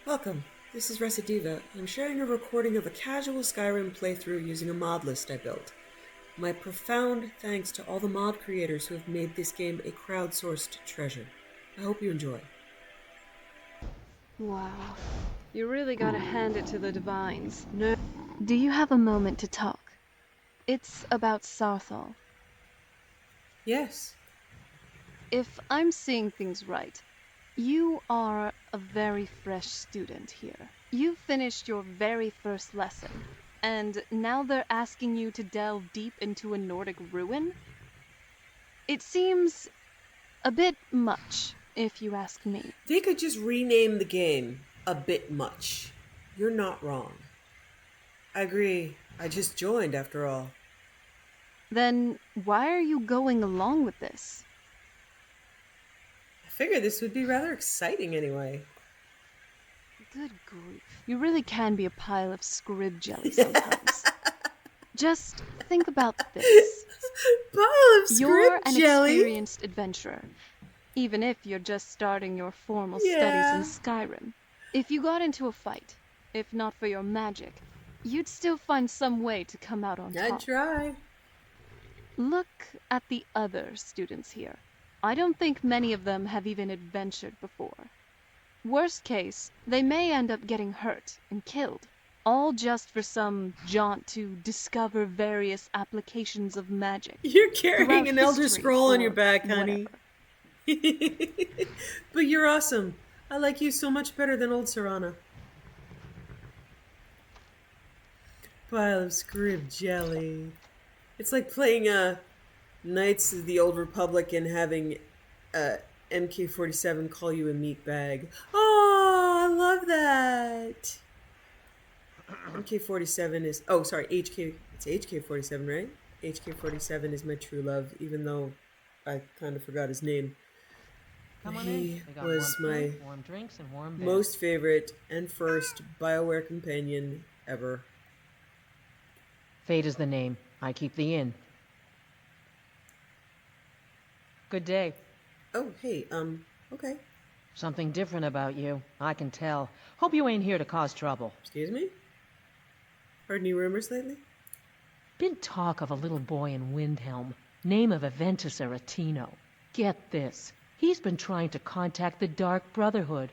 Welcome. This is Recidiva. I'm sharing a recording of a casual Skyrim playthrough using a mod list I built. My profound thanks to all the mod creators who have made this game a crowdsourced treasure. I hope you enjoy. Wow. You really gotta hand it to the divines. No. Do you have a moment to talk? It's about Sarthal. Yes. If I'm seeing things right, you are a very fresh student here. You finished your very first lesson, and now they're asking you to delve deep into a Nordic ruin? It seems a bit much, if you ask me. They could just rename the game a bit much. You're not wrong. I agree. I just joined after all. Then why are you going along with this? I figured this would be rather exciting anyway. Good grief. You really can be a pile of scrib jelly sometimes. Just think about this. Pile of You're script an jelly. experienced adventurer, even if you're just starting your formal studies in Skyrim. If you got into a fight, if not for your magic, you'd still find some way to come out on top. I'd try. Look at the other students here. I don't think many of them have even adventured before. Worst case, they may end up getting hurt and killed, all just for some jaunt to discover various applications of magic. You're carrying throughout an Elder history Scroll on or your back, honey. But you're awesome. I like you so much better than old Serana. Pile of scrib jelly. It's like playing Knights of the Old Republic and having MK47 call you a meatbag. Oh, I love that. MK47 is... Oh, sorry, HK... It's HK47, right? HK47 is my true love, even though I kind of forgot his name. Come on He in. We got was warm my food, warm drinks, and warm beds. most favorite and first BioWare companion ever. Fate is the name. I keep the inn. Good day. Oh, hey, okay. Something different about you. I can tell. Hope you ain't here to cause trouble. Excuse me? Heard any rumors lately? Been talk of a little boy in Windhelm. Name of Aventus Aretino. Get this. He's been trying to contact the Dark Brotherhood.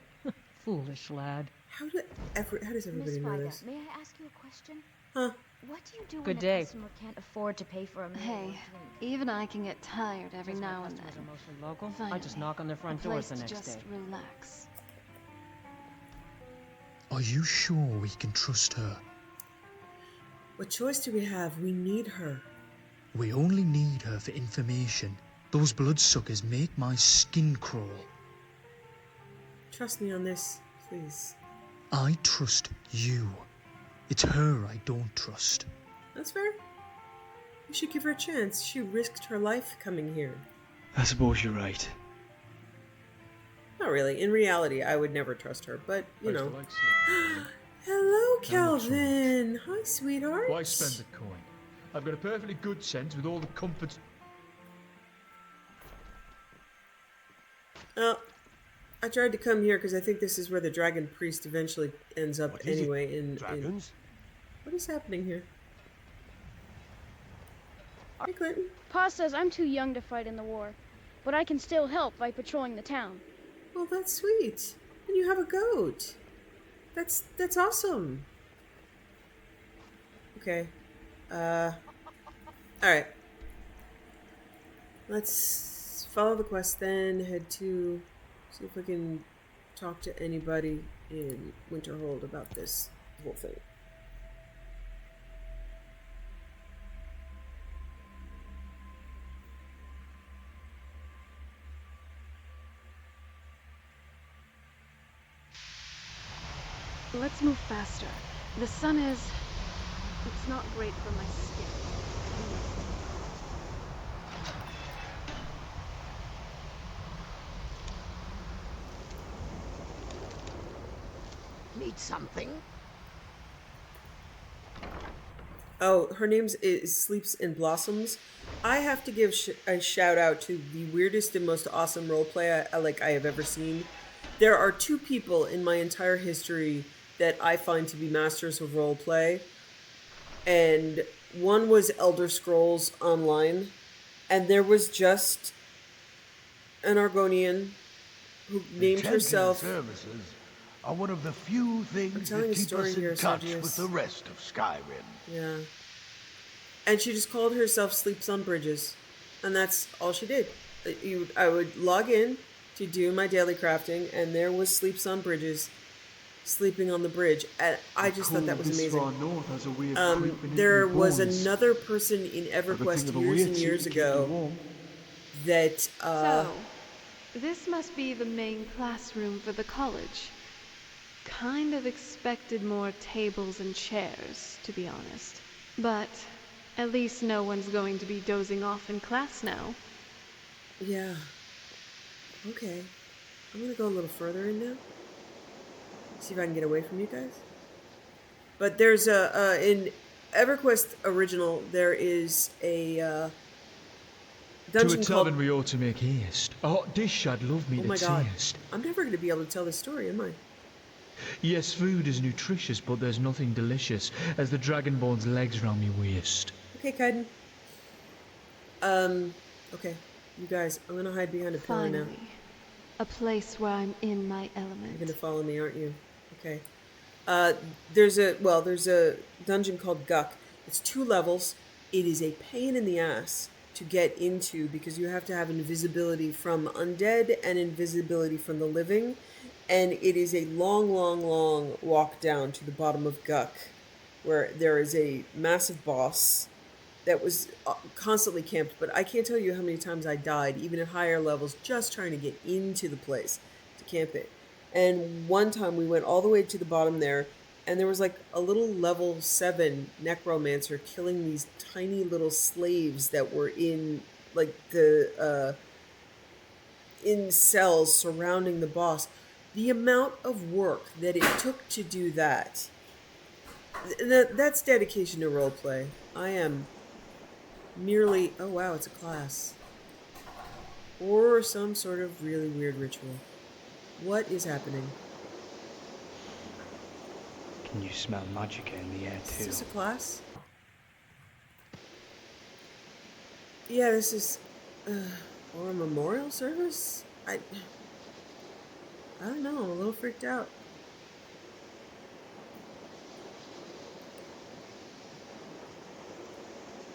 Foolish lad. How does everybody know this? May I ask you a question? Huh? What do you do Good when day. a customer can't afford to pay for a meal or Hey, drink? even I can get tired every Since my now and customers then. are mostly local, I Finally, just knock on their front a doors place the to next just day. relax. Are you sure we can trust her? What choice do we have? We need her. We only need her for information. Those bloodsuckers make my skin crawl. Trust me on this, please. I trust you. It's her I don't trust. That's fair. We should give her a chance. She risked her life coming here. I suppose you're right. Not really. In reality, I would never trust her, but, you know. Like silver. Hello, so Calvin. Hi, sweetheart. Why spend the coin? I've got a perfectly good sense with all the comforts. Oh, I tried to come here because I think this is where the dragon priest eventually ends up What is it? anyway. In Dragons? what is happening here? Hey, Clinton. Pa says I'm too young to fight in the war, but I can still help by patrolling the town. Well, that's sweet. And you have a goat. That's awesome. Okay. Alright. Let's follow the quest then, head to see if we can talk to anybody in Winterhold about this whole thing. Let's move faster. The sun is... It's not great for my skin. Need something? Oh, her name is Sleeps in Blossoms. I have to give a shout out to the weirdest and most awesome roleplay I have ever seen. there are two people in my entire history that I find to be masters of roleplay, and one was Elder Scrolls Online, and there was just an Argonian who named Enchanting herself. services are one of the few things telling that a keep story us in here, touch Sergius. with the rest of Skyrim. Yeah. And she just called herself Sleeps on Bridges. And that's all she did. I would log in to do my daily crafting, and there was Sleeps on Bridges, sleeping on the bridge. And I just thought that was amazing. There was another person in EverQuest years and years ago that... So, this must be the main classroom for the college. Kind of expected more tables and chairs, to be honest. But at least no one's going to be dozing off in class now. Yeah. Okay. I'm gonna go a little further in now. See if I can get away from you guys. But there's in EverQuest Original, there is a dungeon To a called... tavern we ought to make haste. A hot dish I'd love me Oh to my god. taste. I'm never gonna be able to tell this story, am I? Yes, food is nutritious, but there's nothing delicious as the Dragonborn's legs round me waist. Okay, Kaidan. Okay. You guys, I'm gonna hide behind a pillar now. Finally, a place where I'm in my element. You're gonna follow me, aren't you? Okay. There's a dungeon called Guck. It's 2 levels. It is a pain in the ass to get into because you have to have invisibility from undead and invisibility from the living. And it is a long, long, long walk down to the bottom of Guck, where there is a massive boss that was constantly camped. But I can't tell you how many times I died, even at higher levels, just trying to get into the place to camp it. And one time we went all the way to the bottom there, and there was like a little level 7 necromancer killing these tiny little slaves that were in like the in cells surrounding the boss. The amount of work that it took to do that's dedication to roleplay. I am merely... Oh wow, it's a class. Or some sort of really weird ritual. What is happening? Can you smell magic in the air Is too? this a class? Yeah, this is... or a memorial service? I don't know, I'm a little freaked out.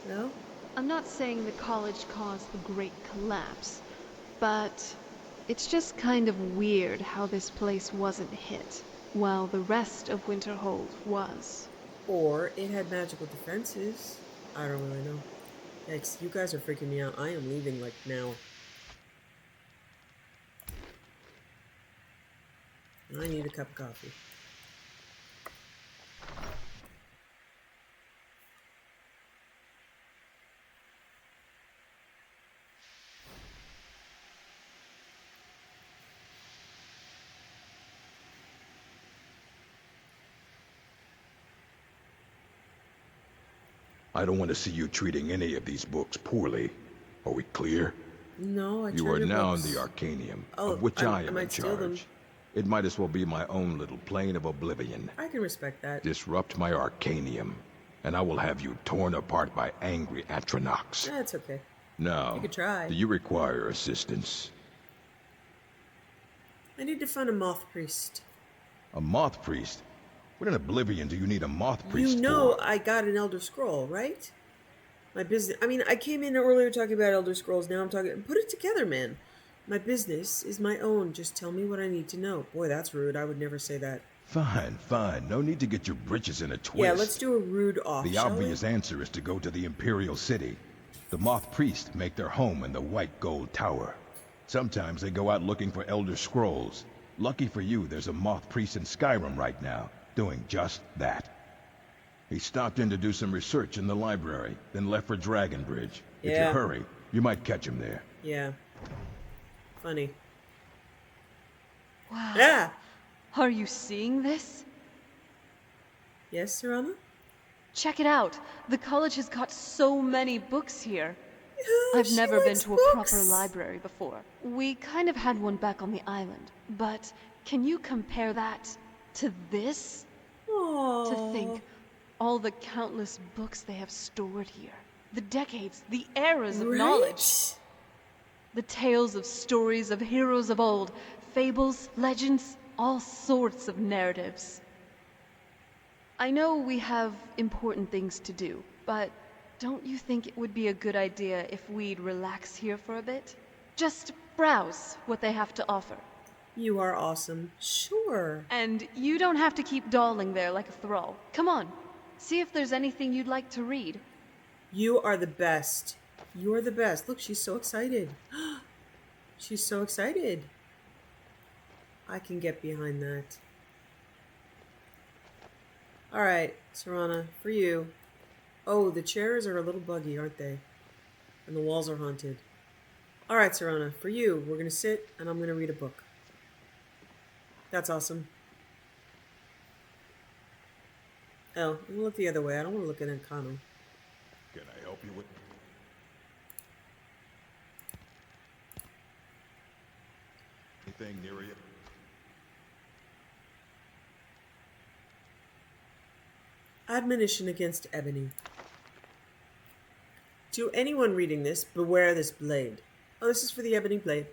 No? I'm not saying the college caused the Great Collapse, but it's just kind of weird how this place wasn't hit, while the rest of Winterhold was. Or it had magical defenses. I don't really know. Yikes, you guys are freaking me out. I am leaving, like, now. I need a cup of coffee. I don't want to see you treating any of these books poorly. Are we clear? No, I You are now in the Arcanium, of which I am in charge. It might as well be my own little plane of oblivion. I can respect that. Disrupt my Arcanium, and I will have you torn apart by angry Atronachs. That's okay. Now, You could try. do you require assistance? I need to find a moth priest. A moth priest? What in oblivion do you need a moth priest You know for? I got an Elder Scroll, right? My business... I mean, I came in earlier talking about Elder Scrolls. Now I'm talking... Put it together, man. My business is my own. Just tell me what I need to know. Boy, that's rude. I would never say that. Fine, fine. No need to get your britches in a twist. Yeah, let's do a rude off, The shall obvious we? answer is to go to the Imperial City. The Moth Priests make their home in the White Gold Tower. Sometimes they go out looking for Elder Scrolls. Lucky for you, there's a Moth Priest in Skyrim right now, doing just that. He stopped in to do some research in the library, then left for Dragonbridge. If Yeah. you hurry, you might catch him there. Yeah. Funny. Wow. Yeah! Are you seeing this? Yes, Serana? Check it out. The college has got so many books here. Yeah, I've she never been likes to a books. proper library before. We kind of had one back on the island, but Can you compare that to this? Aww. To think all the countless books they have stored here, the decades, the eras of knowledge, the tales of stories of heroes of old, fables, legends, all sorts of narratives. I know we have important things to do, but don't you think it would be a good idea if we'd relax here for a bit? Just browse what they have to offer. You are awesome. Sure. And you don't have to keep dawdling there like a thrall. Come on, see if there's anything you'd like to read. You are the best. You are the best. Look, she's so excited. She's so excited. I can get behind that. Alright, Serana, for you. Oh, the chairs are a little buggy, aren't they? And the walls are haunted. Alright, Serana, for you, we're going to sit and I'm going to read a book. That's awesome. Oh, I'm going to look the other way. I don't want to look at Encano. Can I help you with... anything near you? Admonition against Ebony. To anyone reading this, beware this blade. Oh, this is for the Ebony Blade.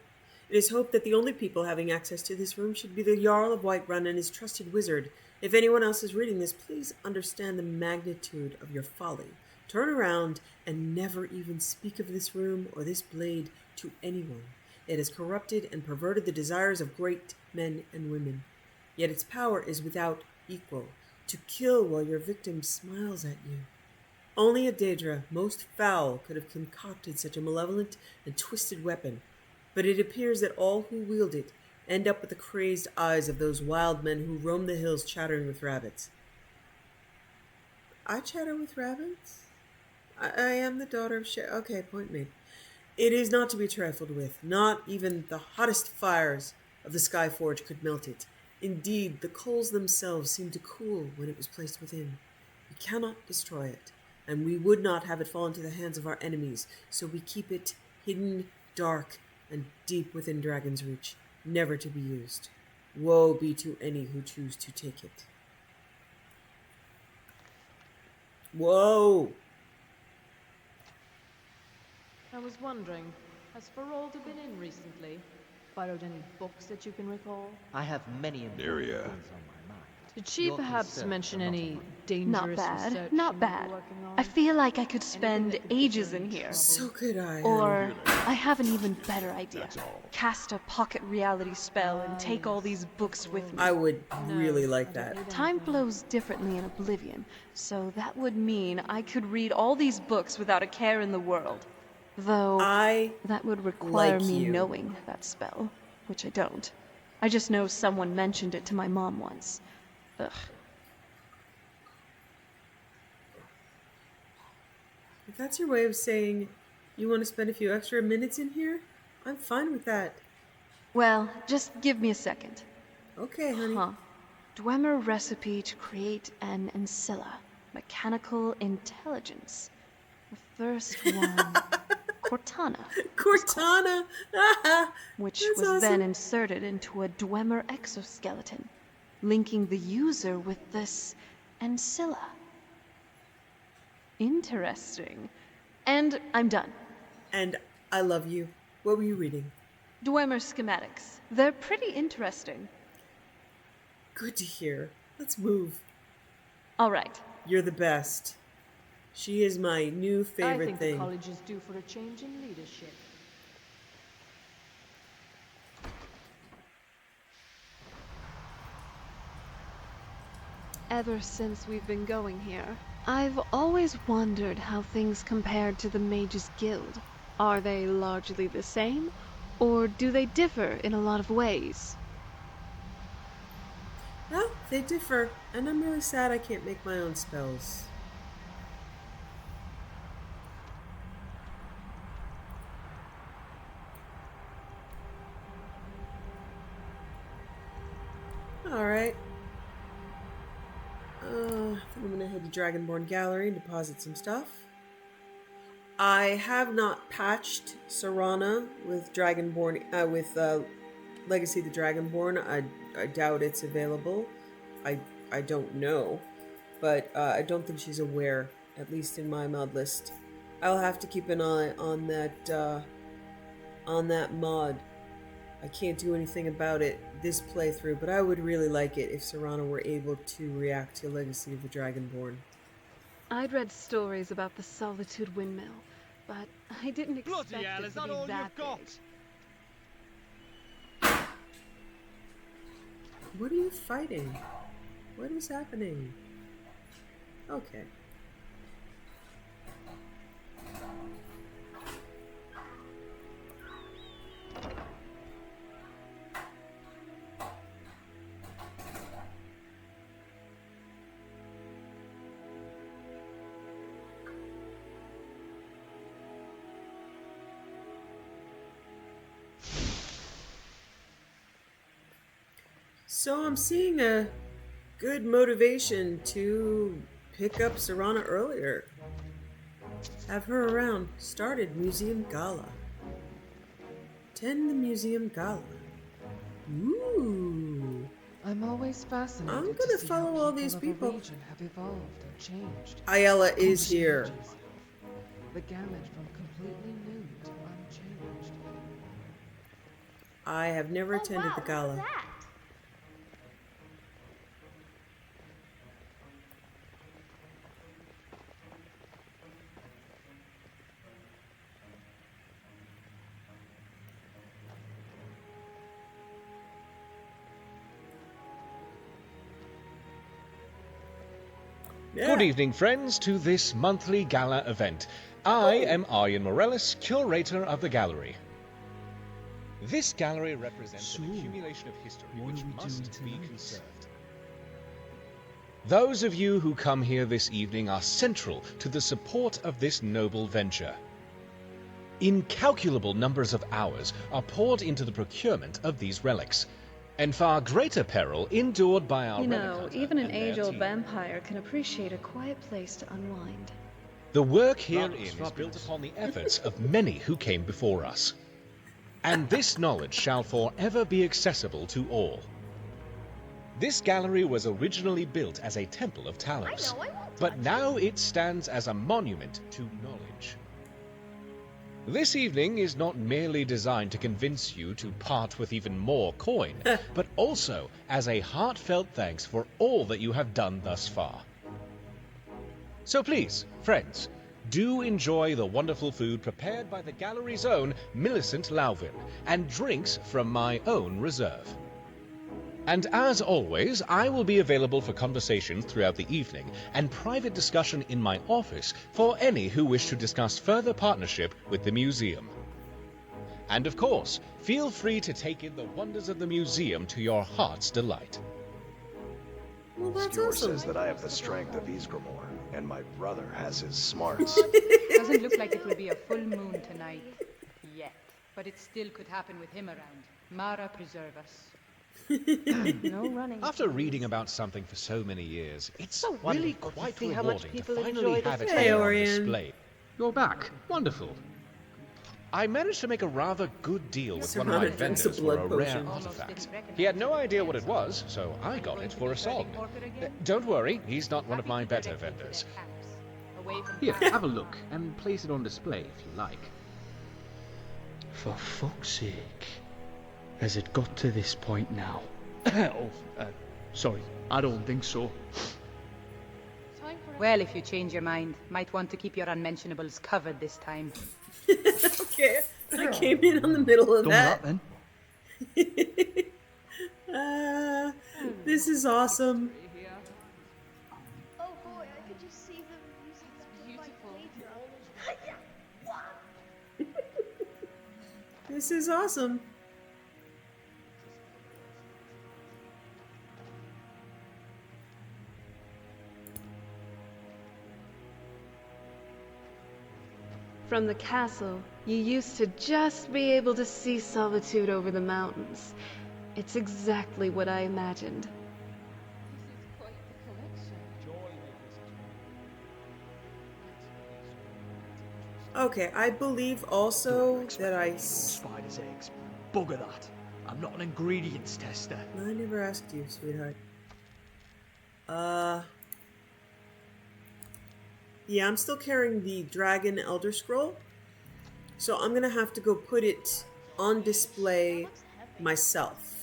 It is hoped that the only people having access to this room should be the Jarl of Whiterun and his trusted wizard. If anyone else is reading this, please understand the magnitude of your folly. Turn around and never even speak of this room or this blade to anyone. It has corrupted and perverted the desires of great men and women. Yet its power is without equal, to kill while your victim smiles at you. Only a Daedra, most foul, could have concocted such a malevolent and twisted weapon, but it appears that all who wield it end up with the crazed eyes of those wild men who roam the hills chattering with rabbits. I chatter with rabbits? I am the daughter of okay, point made. It is not to be trifled with. Not even the hottest fires of the Skyforge could melt it. Indeed, the coals themselves seem to cool when it was placed within. We cannot destroy it, and we would not have it fall into the hands of our enemies, so we keep it hidden, dark, and deep within Dragon's Reach, never to be used. Woe be to any who choose to take it. Whoa! I was wondering, has Ferolda been in recently? Borrowed any books that you can recall? I have many important Area. things on my mind. Did she Your perhaps concerns mention are not any on mine. dangerous Not research bad, she not might bad. be working on? I feel like I could Anything spend that could get ages her in in here. trouble? So could I. Or I have an even better idea. That's all. Cast a pocket reality spell and take all these books with me. I would No, really like I don't that. need Time anything. flows differently in Oblivion, so that would mean I could read all these books without a care in the world. Though I that would require like me you. knowing that spell, which I don't. I just know someone mentioned it to my mom once. Ugh. If that's your way of saying you want to spend a few extra minutes in here, I'm fine with that. Well, just give me a second. Okay, honey. Huh. Dwemer recipe to create an ancilla. Mechanical intelligence. The first one, Cortana, Cortana! which That's was then awesome. inserted into a Dwemer exoskeleton, linking the user with this ancilla. Interesting. And I'm done. And I love you. What were you reading? Dwemer schematics. They're pretty interesting. Good to hear. Let's move. All right. You're the best. She is my new I favorite think thing. the college is due for a change in leadership. Ever since we've been going here, I've always wondered how things compared to the Mages Guild. Are they largely the same, or do they differ in a lot of ways? Well, they differ, and I'm really sad I can't make my own spells. Alright. I'm gonna head to Dragonborn Gallery and deposit some stuff. I have not patched Serana with Dragonborn, with Legacy of the Dragonborn. I doubt it's available. I don't know, but I don't think she's aware, at least in my mod list. I'll have to keep an eye on that mod. I can't do anything about it this playthrough, but I would really like it if Serana were able to react to Legacy of the Dragonborn. I'd read stories about the Solitude Windmill, but I didn't expect Bloody hell, it is to that be all that you've got? big. What are you fighting? What is happening? Okay. So I'm seeing a good motivation to pick up Serana earlier. Have her around. Started Museum Gala. Attend the Museum Gala. Ooh. I'm always fascinated. I'm to gonna see follow how all these of a people. region have evolved and changed. Ayala is here. Ages. The gamut from completely new to unchanged. I have never attended the gala. What's that? Good evening, friends, to this monthly gala event. I am Aryan Morellis, curator of the gallery. This gallery represents an accumulation of history which must be conserved. Those of you who come here this evening are central to the support of this noble venture. Incalculable numbers of hours are poured into the procurement of these relics, and far greater peril endured by our You relic know, hunter even an and their age-old team. vampire can appreciate a quiet place to unwind. The work herein is built upon the efforts of many who came before us, and this knowledge shall forever be accessible to all. This gallery was originally built as a temple of Talos, but now it stands as a monument to knowledge. This evening is not merely designed to convince you to part with even more coin, but also as a heartfelt thanks for all that you have done thus far. So please, friends, do enjoy the wonderful food prepared by the gallery's own Millicent Lauvin, and drinks from my own reserve. And as always, I will be available for conversations throughout the evening and private discussion in my office for any who wish to discuss further partnership with the museum. And of course, feel free to take in the wonders of the museum to your heart's delight. Well, that's Skewer awesome. says that I have the strength of Ysgramor, and my brother has his smarts. Doesn't look like it will be a full moon tonight. Yet. But it still could happen with him around. Mara preserve us. No running. After reading about something for so many years, it's So really wonderful to quite see how much rewarding to people finally enjoy the have it film. Hey, here on Orion. display. You're back. Wonderful. I managed to make a rather good deal with one of my Serana drinks a vendors for blood a rare potion. artifact. He had no idea what it was, so I got it for a song. Don't worry, he's not one of my better vendors. Here, have a look, and place it on display if you like. For fuck's sake. Has it got to this point now? Sorry, I don't think so. Well, if you change your mind, might want to keep your unmentionables covered this time. Okay, I came in on the middle of Done that. then. This is awesome. Oh boy, I could just see them using that beautiful. This is awesome. From the castle, you used to just be able to see Solitude over the mountains. It's exactly what I imagined. Okay, I believe also that Spider's eggs. Bugger that. I'm not an ingredients tester. I never asked you, sweetheart. Yeah, I'm still carrying the Dragon Elder Scroll. So I'm gonna have to go put it on display myself.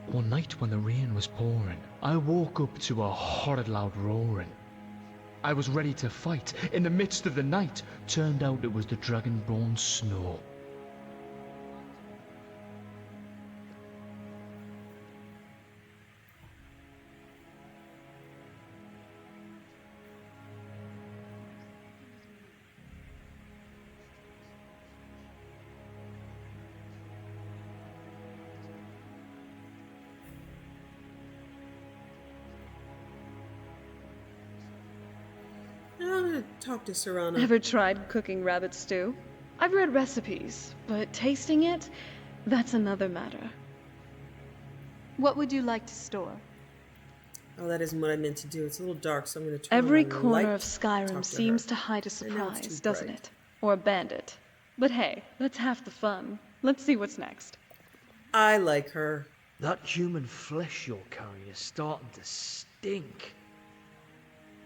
One night when the rain was pouring, I woke up to a horrid loud roaring. I was ready to fight. In the midst of the night, turned out it was the Dragonborn snow. I'm gonna talk to Serana. Ever tried cooking rabbit stew? I've read recipes, but tasting it, that's another matter. What would you like to store? Oh, that isn't what I meant to do. It's a little dark, so I'm gonna turn Every on the corner light, of Skyrim talk seems her. to hide a I know it's surprise, too doesn't bright. it? Or a bandit. But hey, that's half the fun. Let's see what's next. I like her. That human flesh you're carrying is starting to stink.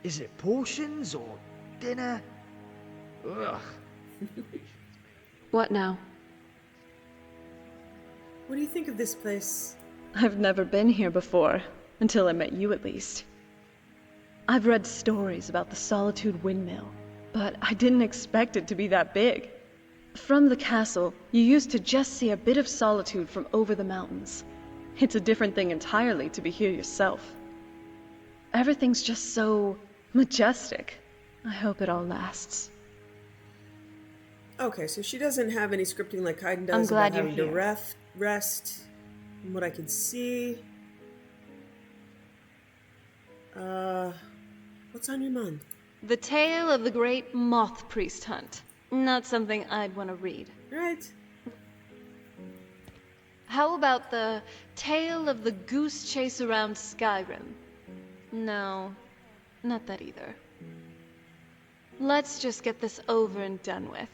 Is it potions or dinner? Ugh. What now? What do you think of this place? I've never been here before, until I met you at least. I've read stories about the Solitude Windmill, but I didn't expect it to be that big. From the castle, you used to just see a bit of Solitude from over the mountains. It's a different thing entirely to be here yourself. Everything's just so majestic. I hope it all lasts. Okay, so she doesn't have any scripting like Kaidan does I'm glad about you're having to here. rest. From what I can see. What's on your mind? The tale of the great moth priest hunt. Not something I'd want to read. Right. How about the tale of the goose chase around Skyrim? No, not that either. Let's just get this over and done with.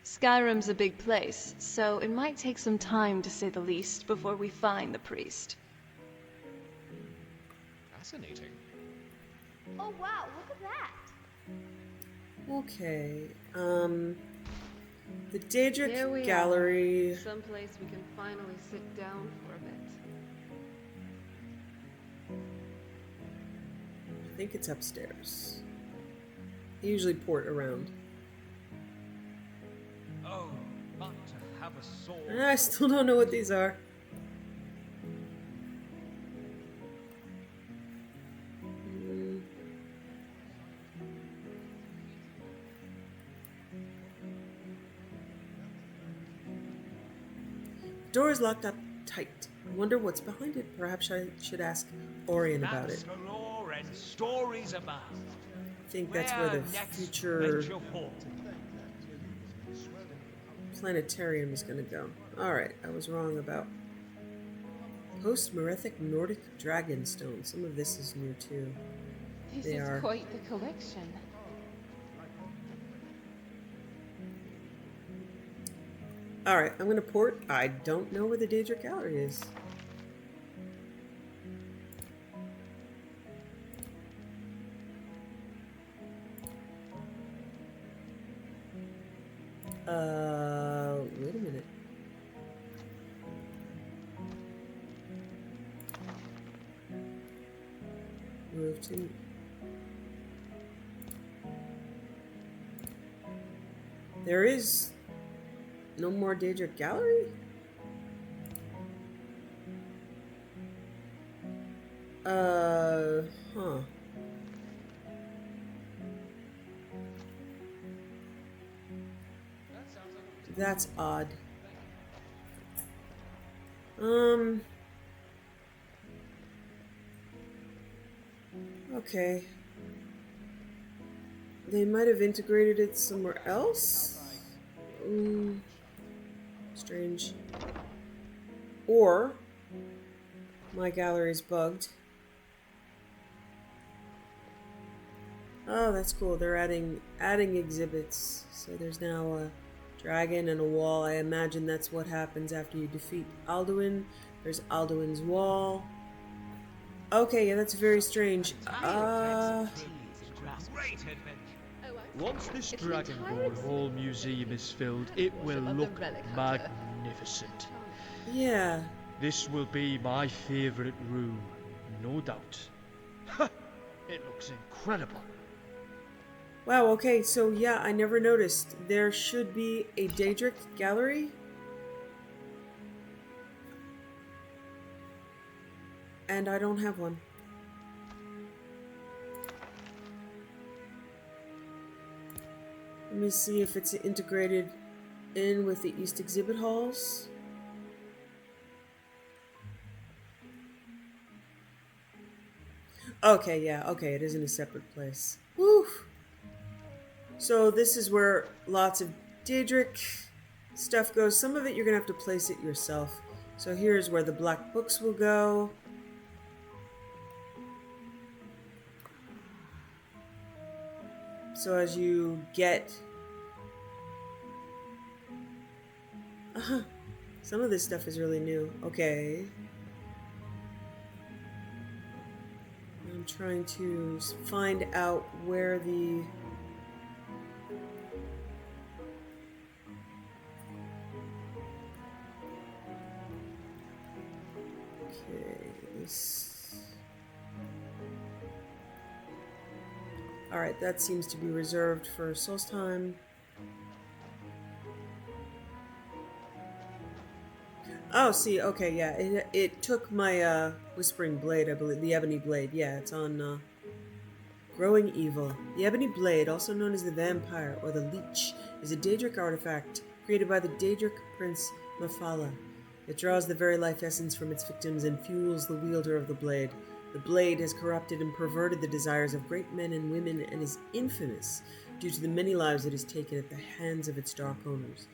Skyrim's a big place, so it might take some time, to say the least, before we find the priest. Fascinating. Oh wow, look at that! Okay. The Daedric Here we Gallery. are. Someplace we can finally sit down for a bit. I think it's upstairs. They usually port around. Oh, but to have a sword. I still don't know what these are. Door is locked up tight. I wonder what's behind it. Perhaps I should ask Orion about it. Galore and stories about. I think that's where the future planetarium is going to go. Alright, I was wrong about post-Merethic Nordic Dragonstone. Some of this is new too. This They is are. quite the collection. Alright, I'm going to port. I don't know where the Daedric Gallery is. Wait a minute. Move to... There is no more Daedric Gallery? Huh. That's odd. Okay. They might have integrated it somewhere else? Strange. Or my gallery's bugged. Oh, that's cool. They're adding exhibits. So there's now a dragon and a wall. I imagine that's what happens after you defeat Alduin. There's Alduin's wall. Okay, yeah, that's very strange. Once this Dragonborn Hall Museum is filled, it will look magnificent. Yeah. This will be my favorite room, no doubt. It looks incredible. Wow, okay, so yeah, I never noticed. There should be a Daedric gallery. And I don't have one. Let me see if it's integrated in with the East exhibit halls. Okay, yeah, okay, it is in a separate place. Woo! So this is where lots of Daedric stuff goes. Some of it you're gonna have to place it yourself. So here's where the black books will go. So as you get... some of this stuff is really new. Okay. I'm trying to find out where the... Okay, this... Alright, that seems to be reserved for Solstheim. Oh, see, okay, yeah, it took my Whispering Blade, I believe, the Ebony Blade, yeah, it's on Growing Evil. The Ebony Blade, also known as the Vampire or the Leech, is a Daedric artifact created by the Daedric Prince Mephala. It draws the very life essence from its victims and fuels the wielder of the blade. The blade has corrupted and perverted the desires of great men and women and is infamous due to the many lives it has taken at the hands of its dark owners.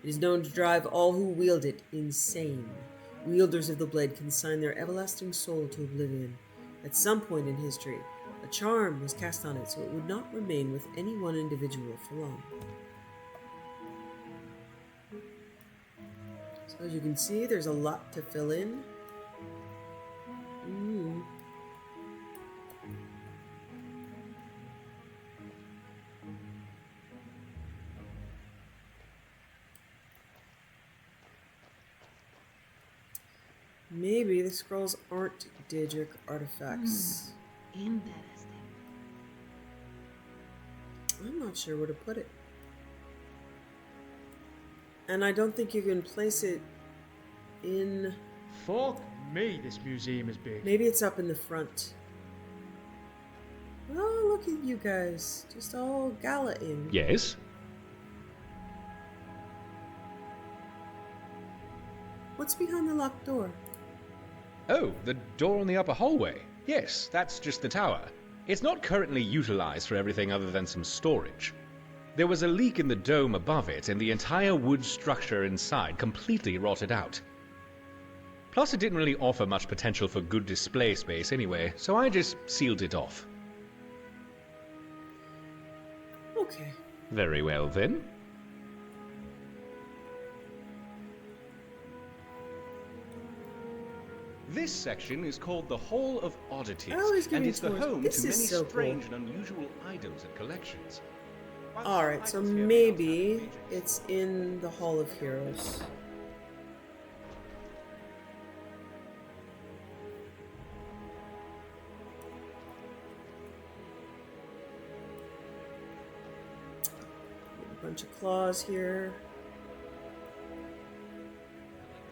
It is known to drive all who wield it insane. Wielders of the blade consign their everlasting soul to oblivion. At some point in history, a charm was cast on it so it would not remain with any one individual for long. So as you can see, there's a lot to fill in. Maybe the scrolls aren't Daedric artifacts. Interesting. I'm not sure where to put it. And I don't think you can place it in... Fuck me, this museum is big. Maybe it's up in the front. Oh, look at you guys. Just all gala-in. Yes? What's behind the locked door? Oh, the door on the upper hallway. Yes, that's just the tower. It's not currently utilized for everything other than some storage. There was a leak in the dome above it, and the entire wood structure inside completely rotted out. Plus, it didn't really offer much potential for good display space anyway, so I just sealed it off. Okay. Very well then. This section is called the Hall of Oddities, and it's the home to many strange and unusual items and collections. Alright, so maybe it's in the Hall of Heroes. A bunch of claws here.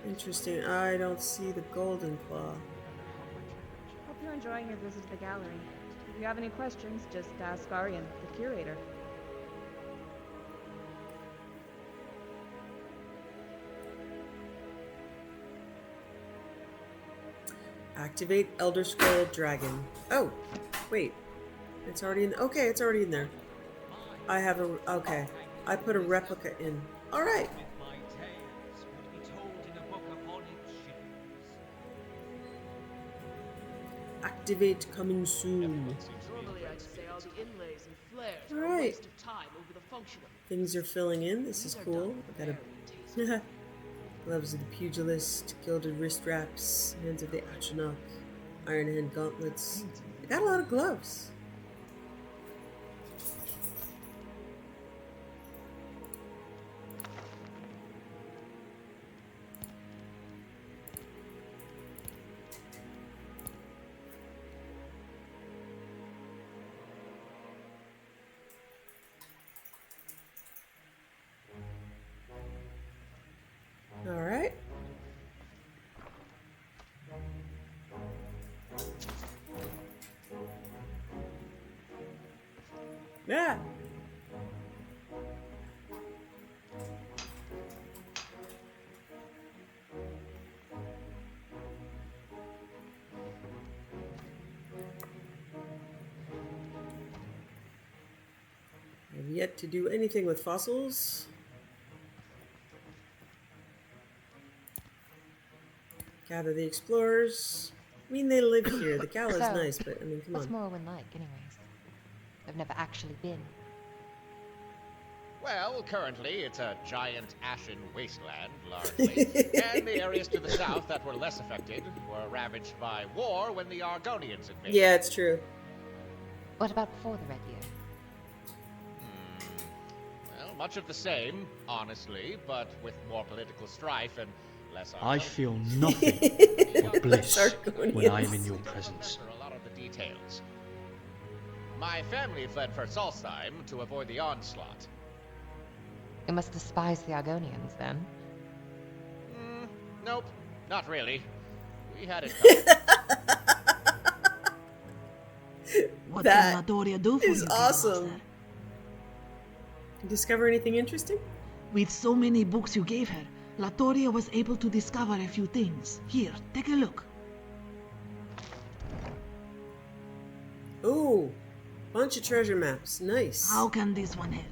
Interesting. I don't see the golden claw. Hope you're enjoying your visit to the gallery. If you have any questions, just ask Aryan, the curator. Activate Elder Scroll Dragon. Oh, wait. It's already in... Okay, it's already in there. I have a... Okay. I put a replica in. Alright. My tales would be told in a book upon its shelves. Activate coming soon. Normally I'd say all the inlays and flares are a Alright. waste of time over the function of Things are filling in. This is cool. I got a... Gloves of the pugilist, gilded wrist wraps, hands of the Atronach, iron hand gauntlets. I got a lot of gloves. All right. Yeah. I've yet to do anything with fossils. Gather the explorers. I mean, they live here. The gal is So, nice, but I mean, come what's on. Morrowind like, anyways? I've never actually been. Well, currently it's a giant ashen wasteland, largely, and the areas to the south that were less affected were ravaged by war when the Argonians invaded. Yeah, it's true. What about before the Red Year? Well, much of the same, honestly, but with more political strife and less I Argonians. feel nothing but bliss when I am in your presence. For a lot of the details. My family fled for Solstheim to avoid the onslaught. You must despise the Argonians, then. Nope, not really. We had it covered. What That can Latoria do for is you, awesome. Master? Discover anything interesting? With so many books you gave her, Latoria was able to discover a few things. Here, take a look. Ooh, bunch of treasure maps. Nice. How can this one help?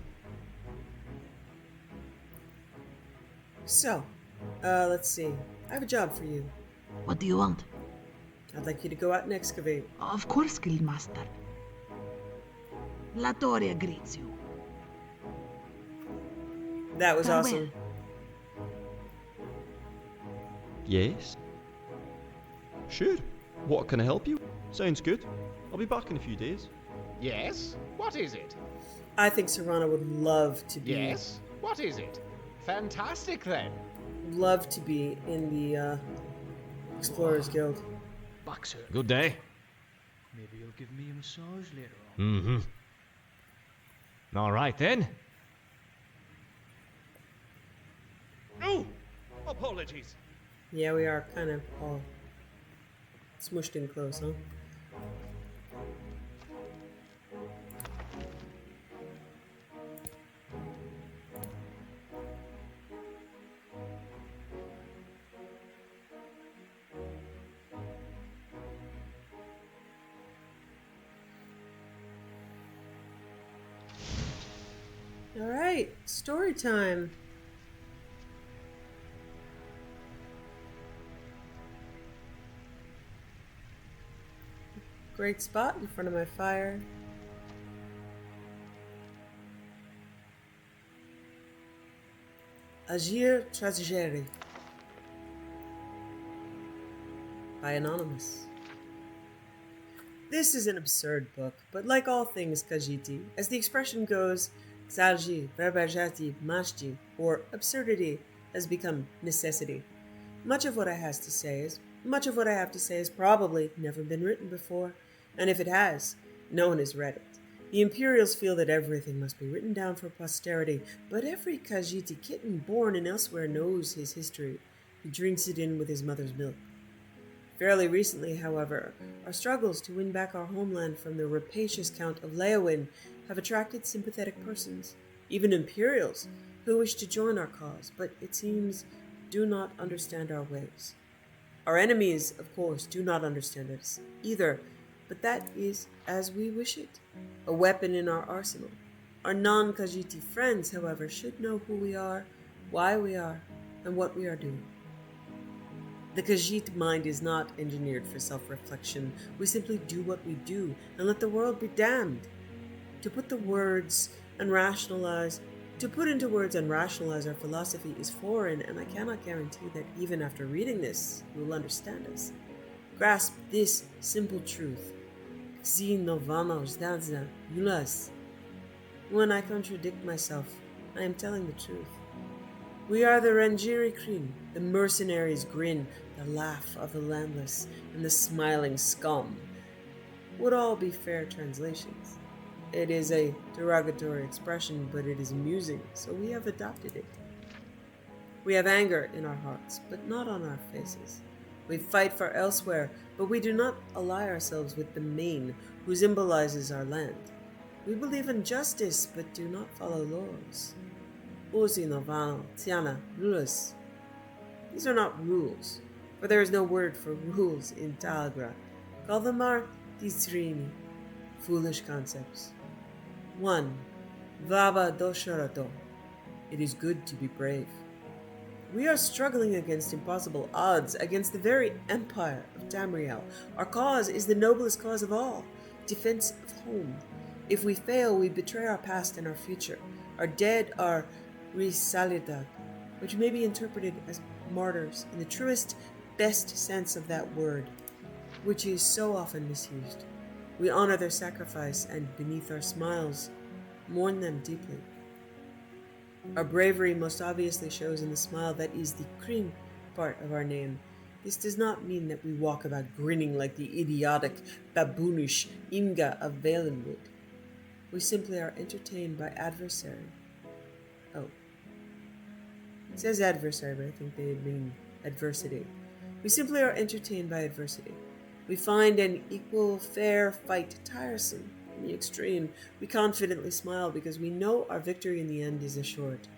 So, let's see. I have a job for you. What do you want? I'd like you to go out and excavate. Of course, Guildmaster. Latoria greets you. That was Farewell. awesome. Yes? Sure. What can I help you? Sounds good. I'll be back in a few days. Yes? What is it? I think Serrano would love to be. Yes? What is it? Fantastic, then. Love to be in the Explorers Guild. Back, sir. Good day. Maybe you'll give me a massage later on. Mm-hmm. All right, then. Oh! Apologies. Yeah, we are kind of all smushed in close, huh? All right, story time. Great spot in front of my fire. Agir Tragere by Anonymous. This is an absurd book, but like all things Khajiiti, as the expression goes, Zalji, Verbajati, Mashji, or absurdity, has become necessity. Much of what I have to say has probably never been written before, and if it has, no one has read it. The Imperials feel that everything must be written down for posterity, but every Khajiiti kitten born and elsewhere knows his history. He drinks it in with his mother's milk. Fairly recently, however, our struggles to win back our homeland from the rapacious Count of Leowin have attracted sympathetic persons, even Imperials, who wish to join our cause, but it seems do not understand our ways. Our enemies, of course, do not understand us either, but that is as we wish it, a weapon in our arsenal. Our non-Khajiiti friends, however, should know who we are, why we are, and what we are doing. The Khajiit mind is not engineered for self-reflection. We simply do what we do and let the world be damned. To put into words and rationalize our philosophy is foreign, and I cannot guarantee that even after reading this, you will understand us. Grasp this simple truth. When I contradict myself, I am telling the truth. We are the Ranjiri Kreen, the mercenaries' grin, the laugh of the landless, and the smiling scum. Would all be fair translations. It is a derogatory expression, but it is amusing, so we have adopted it. We have anger in our hearts, but not on our faces. We fight for elsewhere, but we do not ally ourselves with the Maine, who symbolizes our land. We believe in justice, but do not follow laws. These are not rules, for there is no word for rules in Talgra. Call them our tisrini, foolish concepts. 1. Vava dosharato. It is good to be brave. We are struggling against impossible odds, against the very empire of Tamriel. Our cause is the noblest cause of all, defense of home. If we fail, we betray our past and our future. Our dead are risalidad, which may be interpreted as martyrs in the truest, best sense of that word, which is so often misused. We honor their sacrifice and, beneath our smiles, mourn them deeply. Our bravery most obviously shows in the smile that is the Kreen part of our name. This does not mean that we walk about grinning like the idiotic, baboonish Imga of Valenwood. We simply are entertained by adversary. Oh. It says adversary, but I think they mean adversity. We simply are entertained by adversity. We find an equal, fair fight tiresome. In the extreme, we confidently smile because we know our victory in the end is assured.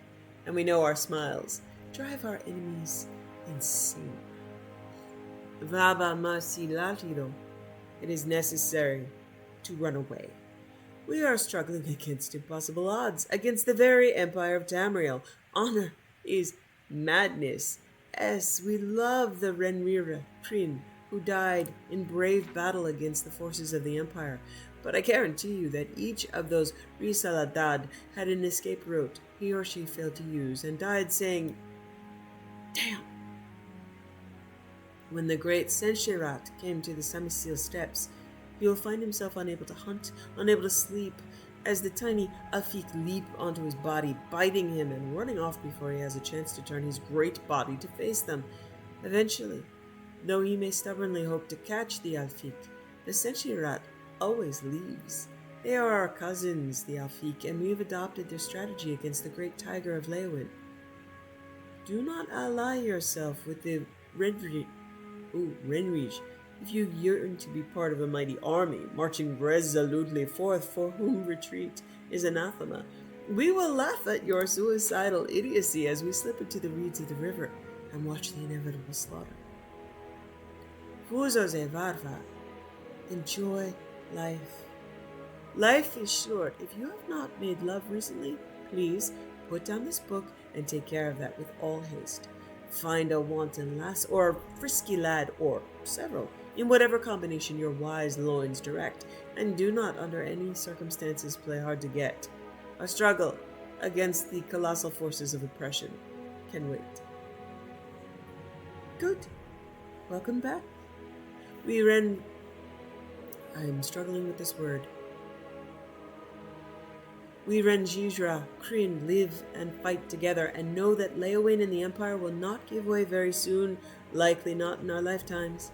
And we know our smiles drive our enemies insane. Vaba masilatiro. It is necessary to run away. We are struggling against impossible odds, against the very empire of Tamriel. Honor is madness. Yes, we love the Renrira Kryn, who died in brave battle against the forces of the empire. But I guarantee you that each of those Risaladad had an escape route he or she failed to use and died saying, "Damn." When the great Senshirat came to the Samisil steppes, he will find himself unable to hunt, unable to sleep, as the tiny Afik leap onto his body, biting him and running off before he has a chance to turn his great body to face them. Eventually, though he may stubbornly hope to catch the Alfik, the Senshirat always leaves. They are our cousins, the Alfik, and we have adopted their strategy against the great tiger of Leowin. Do not ally yourself with the Renrij if you yearn to be part of a mighty army, marching resolutely forth, for whom retreat is anathema. We will laugh at your suicidal idiocy as we slip into the reeds of the river and watch the inevitable slaughter. Fuzoze varva. Enjoy life. Life is short. If you have not made love recently, please put down this book and take care of that with all haste. Find a wanton lass or a frisky lad or several, in whatever combination your wise loins direct, and do not under any circumstances play hard to get. Our struggle against the colossal forces of oppression can wait. Good. Welcome back. I'm struggling with this word. We Renjijra Kryn live and fight together and know that Leowin and the Empire will not give way very soon, likely not in our lifetimes.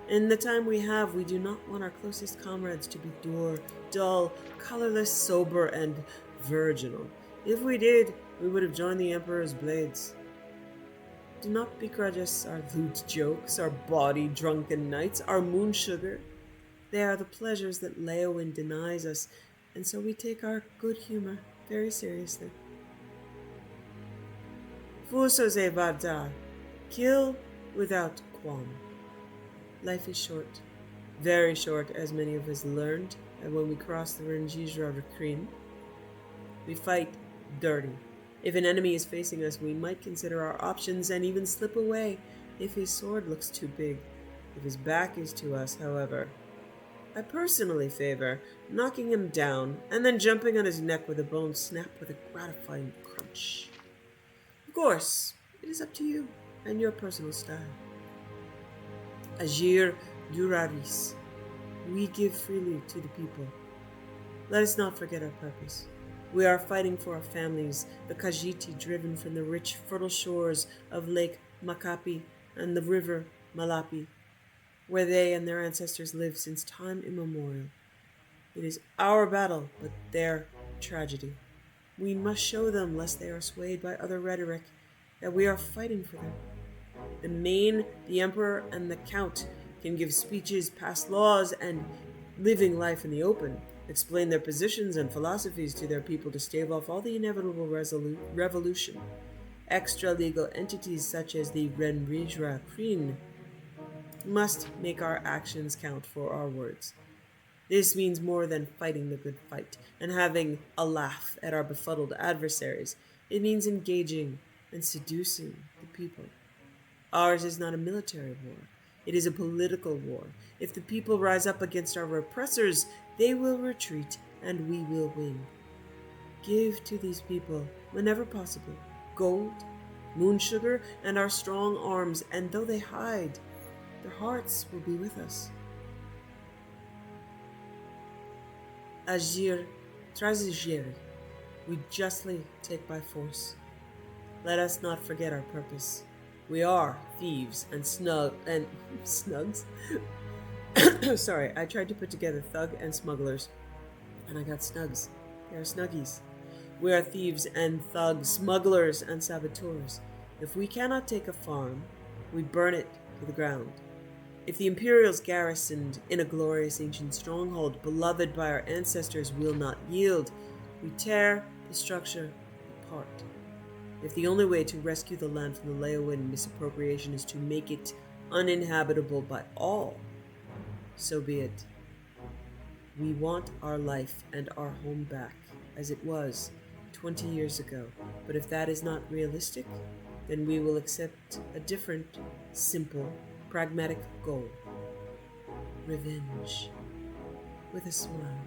In the time we have, we do not want our closest comrades to be dull, colorless, sober, and virginal. If we did, we would have joined the Emperor's blades. Do not begrudge us our lewd jokes, our body-drunken nights, our moon sugar. They are the pleasures that Leowin denies us, and so we take our good humor very seriously. Fusoze Vardar. Kill without qualm. Life is short. Very short, as many of us learned when we crossed the Renjijra Kryn. We fight dirty. If an enemy is facing us, we might consider our options and even slip away if his sword looks too big. If his back is to us, however, I personally favor knocking him down and then jumping on his neck with a bone snap with a gratifying crunch. Of course, it is up to you and your personal style. Agir duraris. We give freely to the people. Let us not forget our purpose. We are fighting for our families, the Khajiiti driven from the rich, fertile shores of Lake Makapi and the river Malapi, where they and their ancestors lived since time immemorial. It is our battle, but their tragedy. We must show them, lest they are swayed by other rhetoric, that we are fighting for them. The Main, the Emperor, and the Count can give speeches, pass laws, and living life in the open, explain their positions and philosophies to their people to stave off all the inevitable revolution. Extra-legal entities such as the Renrijra Kreen must make our actions count for our words. This means more than fighting the good fight and having a laugh at our befuddled adversaries. It means engaging and seducing the people. Ours is not a military war. It is a political war. If the people rise up against our repressors, they will retreat and we will win. Give to these people, whenever possible, gold, moon sugar, and our strong arms, and though they hide, their hearts will be with us. Agir transigere. We justly take by force. Let us not forget our purpose. We are thieves and snugs. Sorry, I tried to put together thug and smugglers, and I got snugs. They are snuggies. We are thieves and thugs, smugglers and saboteurs. If we cannot take a farm, we burn it to the ground. If the Imperials garrisoned in a glorious ancient stronghold, beloved by our ancestors, will not yield, we tear the structure apart. If the only way to rescue the land from the Leowin misappropriation is to make it uninhabitable by all, so be it. We want our life and our home back, as it was 20 years ago. But if that is not realistic, then we will accept a different, simple, pragmatic goal. Revenge. With a smile.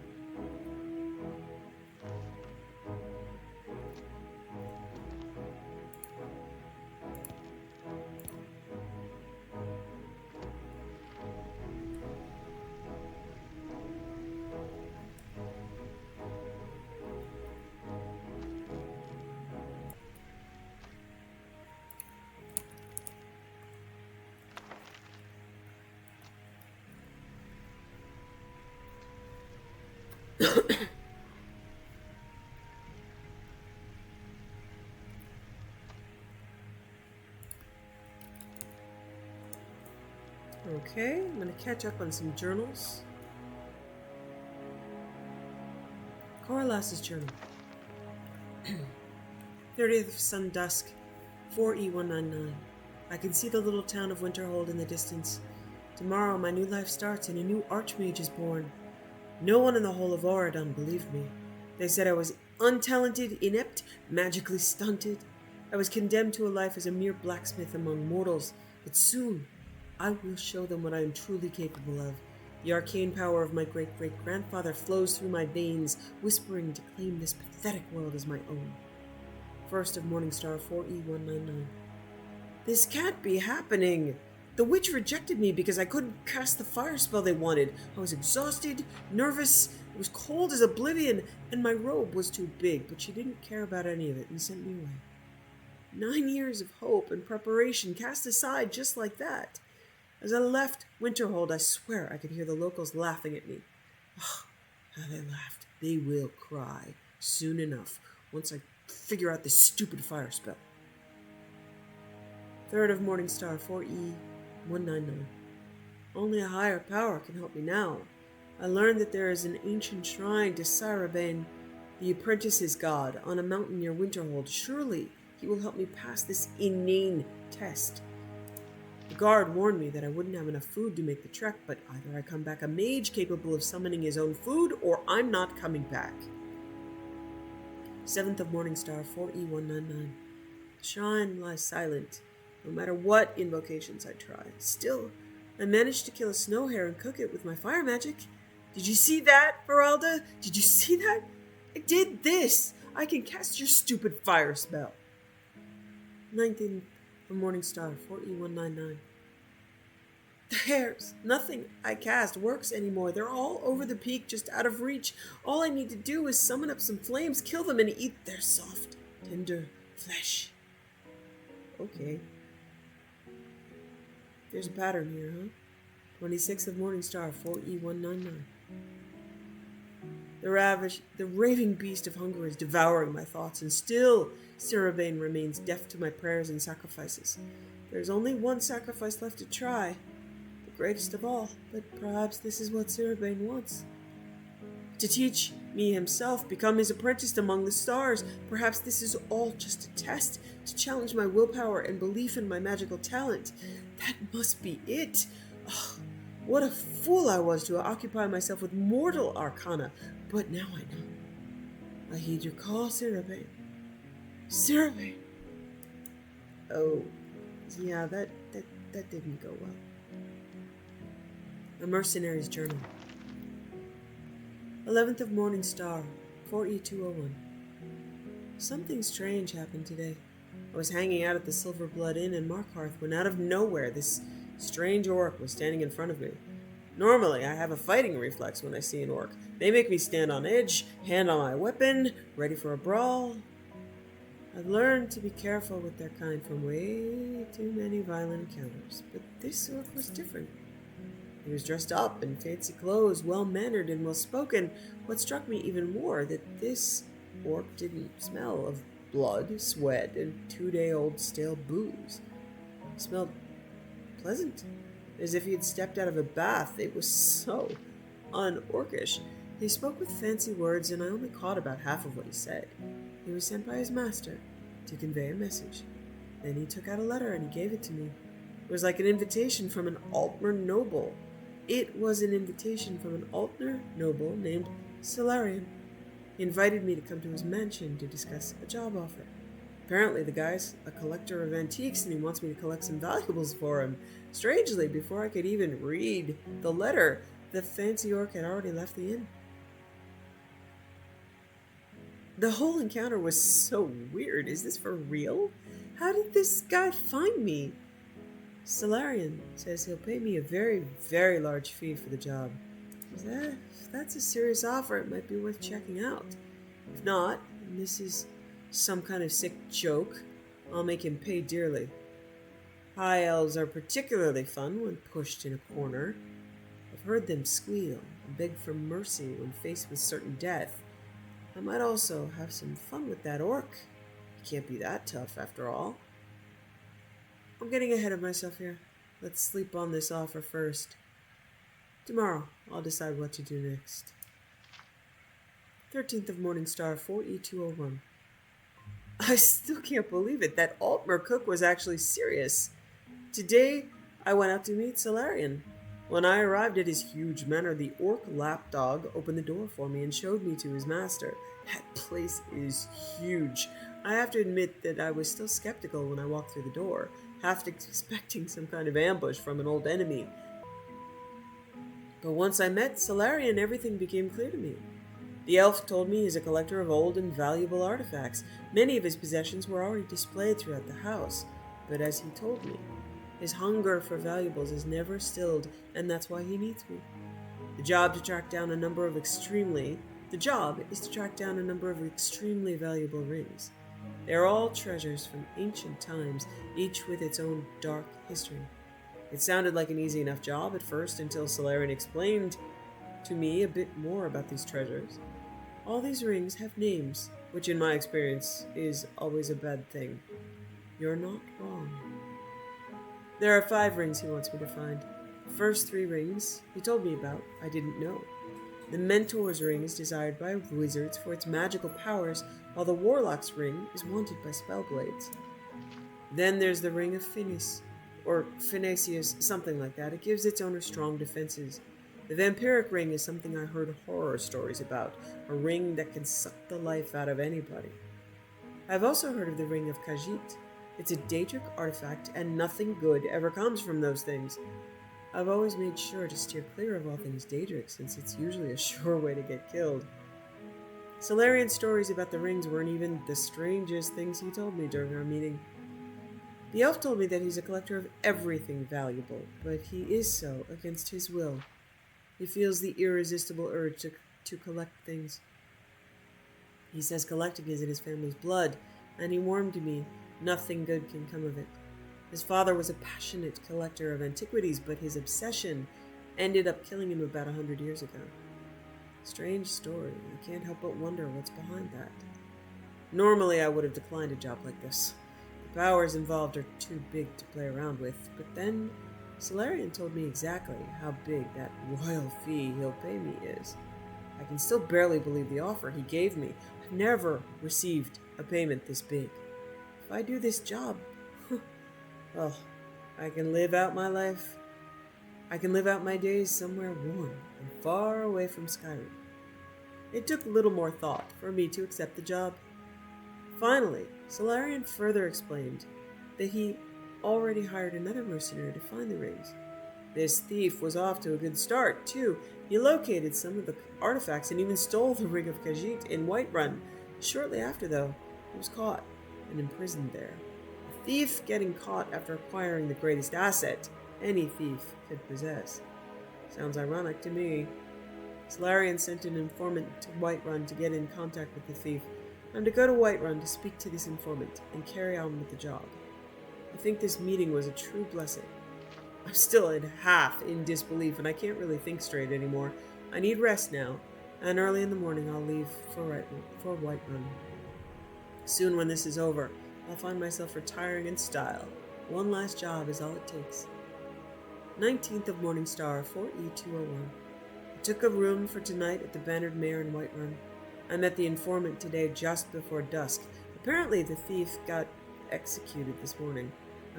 Okay, I'm going to catch up on some journals. Corlas's journal. 30th of Sundusk, 4E199. I can see the little town of Winterhold in the distance. Tomorrow my new life starts and a new archmage is born. No one in the whole of Auradon believed me. They said I was untalented, inept, magically stunted. I was condemned to a life as a mere blacksmith among mortals, but soon I will show them what I am truly capable of. The arcane power of my great-great-grandfather flows through my veins, whispering to claim this pathetic world as my own. 1st of Morningstar, 4E199. This can't be happening! The witch rejected me because I couldn't cast the fire spell they wanted. I was exhausted, nervous, it was cold as oblivion, and my robe was too big, but she didn't care about any of it and sent me away. 9 years of hope and preparation cast aside just like that. As I left Winterhold, I swear I could hear the locals laughing at me. Oh, how they laughed. They will cry soon enough once I figure out this stupid fire spell. 3rd of Morningstar, 4E199. Only a higher power can help me now. I learned that there is an ancient shrine to Skyrim, the apprentice's god, on a mountain near Winterhold. Surely he will help me pass this inane test. The guard warned me that I wouldn't have enough food to make the trek, but either I come back a mage capable of summoning his own food, or I'm not coming back. 7th of Morningstar, 4E199. The shrine lies silent, no matter what invocations I try. Still, I managed to kill a snow hare and cook it with my fire magic. Did you see that, Feralda? Did you see that? I did this! I can cast your stupid fire spell. 19th of Morningstar, 4E199. The hares. Nothing I cast works anymore. They're all over the peak, just out of reach. All I need to do is summon up some flames, kill them, and eat their soft, tender flesh. Okay. There's a pattern here, huh? 26th of Morningstar, 4E199. The raving beast of hunger is devouring my thoughts, and still Sirabane remains deaf to my prayers and sacrifices. There's only one sacrifice left to try. Greatest of all, but perhaps this is what Sirabane wants. To teach me himself, become his apprentice among the stars. Perhaps this is all just a test, to challenge my willpower and belief in my magical talent. That must be it. Oh, what a fool I was to occupy myself with mortal arcana, but now I know. I heed your call, Sirabane. Sirabane! Oh, yeah, that didn't go well. A Mercenary's Journal. 11th of Morningstar, 4E201. Something strange happened today. I was hanging out at the Silver Blood Inn in Markarth when out of nowhere this strange orc was standing in front of me. Normally, I have a fighting reflex when I see an orc. They make me stand on edge, hand on my weapon, ready for a brawl. I've learned to be careful with their kind from way too many violent encounters, but this orc was different. He was dressed up in fancy clothes, well-mannered and well-spoken. What struck me even more, that this orc didn't smell of blood, sweat, and 2-day-old stale booze. He smelled pleasant, as if he had stepped out of a bath. It was so un-orcish. He spoke with fancy words, and I only caught about half of what he said. He was sent by his master to convey a message. Then he took out a letter and he gave it to me. It was like an invitation from an Altmer noble. It was an invitation from an Altmer noble named Solarian. He invited me to come to his mansion to discuss a job offer. Apparently the guy's a collector of antiques and he wants me to collect some valuables for him. Strangely, before I could even read the letter, the fancy orc had already left the inn. The whole encounter was so weird. Is this for real? How did this guy find me? Solarian says he'll pay me a very, very large fee for the job. If that's a serious offer, it might be worth checking out. If not, and this is some kind of sick joke, I'll make him pay dearly. High elves are particularly fun when pushed in a corner. I've heard them squeal and beg for mercy when faced with certain death. I might also have some fun with that orc. He can't be that tough after all. I'm getting ahead of myself here. Let's sleep on this offer first. Tomorrow, I'll decide what to do next. 13th of Morningstar, 4E201. I still can't believe it. That Altmer cook was actually serious. Today, I went out to meet Solarian. When I arrived at his huge manor, the orc lapdog opened the door for me and showed me to his master. That place is huge. I have to admit that I was still skeptical when I walked through the door, half expecting some kind of ambush from an old enemy. But once I met Solarian, everything became clear to me. The elf told me he's a collector of old and valuable artifacts. Many of his possessions were already displayed throughout the house, but as he told me, his hunger for valuables is never stilled, and that's why he needs me. The job is to track down a number of extremely valuable rings. They are all treasures from ancient times, each with its own dark history. It sounded like an easy enough job at first until Solarian explained to me a bit more about these treasures. All these rings have names, which in my experience is always a bad thing. You're not wrong. There are 5 rings he wants me to find. The first 3 rings he told me about I didn't know. The Mentor's ring is desired by wizards for its magical powers, while the Warlock's ring is wanted by spellblades. Then there's the Ring of Finis, or Finasius, something like that. It gives its owner strong defenses. The vampiric ring is something I heard horror stories about, a ring that can suck the life out of anybody. I've also heard of the Ring of Khajiit. It's a Daedric artifact, and nothing good ever comes from those things. I've always made sure to steer clear of all things Daedric, since it's usually a sure way to get killed. Solarian's stories about the rings weren't even the strangest things he told me during our meeting. The elf told me that he's a collector of everything valuable, but he is so against his will. He feels the irresistible urge to collect things. He says collecting is in his family's blood, and he warned me nothing good can come of it. His father was a passionate collector of antiquities, but his obsession ended up killing him about 100 years ago. Strange story. I can't help but wonder what's behind that. Normally, I would have declined a job like this. The powers involved are too big to play around with, but then Solarian told me exactly how big that royal fee he'll pay me is. I can still barely believe the offer he gave me. I've never received a payment this big. If I do this job, well, I can live out my life. I can live out my days somewhere warm and far away from Skyrim. It took little more thought for me to accept the job. Finally, Solarian further explained that he already hired another mercenary to find the rings. This thief was off to a good start, too. He located some of the artifacts and even stole the Ring of Khajiit in Whiterun. Shortly after, though, he was caught and imprisoned there. A thief getting caught after acquiring the greatest asset any thief could possess. Sounds ironic to me. Solarian sent an informant to Whiterun to get in contact with the thief. I'm to go to Whiterun to speak to this informant and carry on with the job. I think this meeting was a true blessing. I'm still half in disbelief, and I can't really think straight anymore. I need rest now, and early in the morning I'll leave for Whiterun. Soon when this is over, I'll find myself retiring in style. One last job is all it takes. 19th of Morningstar, 4E201. I took a room for tonight at the Bannered Mare in Whiterun. I met the informant today just before dusk. Apparently the thief got executed this morning,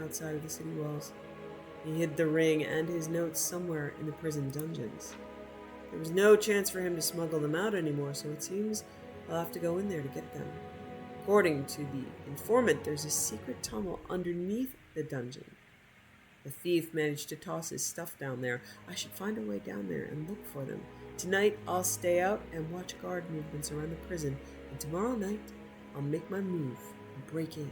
outside of the city walls. He hid the ring and his notes somewhere in the prison dungeons. There was no chance for him to smuggle them out anymore, so it seems I'll have to go in there to get them. According to the informant, there's a secret tunnel underneath the dungeon. The thief managed to toss his stuff down there. I should find a way down there and look for them. Tonight, I'll stay out and watch guard movements around the prison, and tomorrow night, I'll make my move and break in.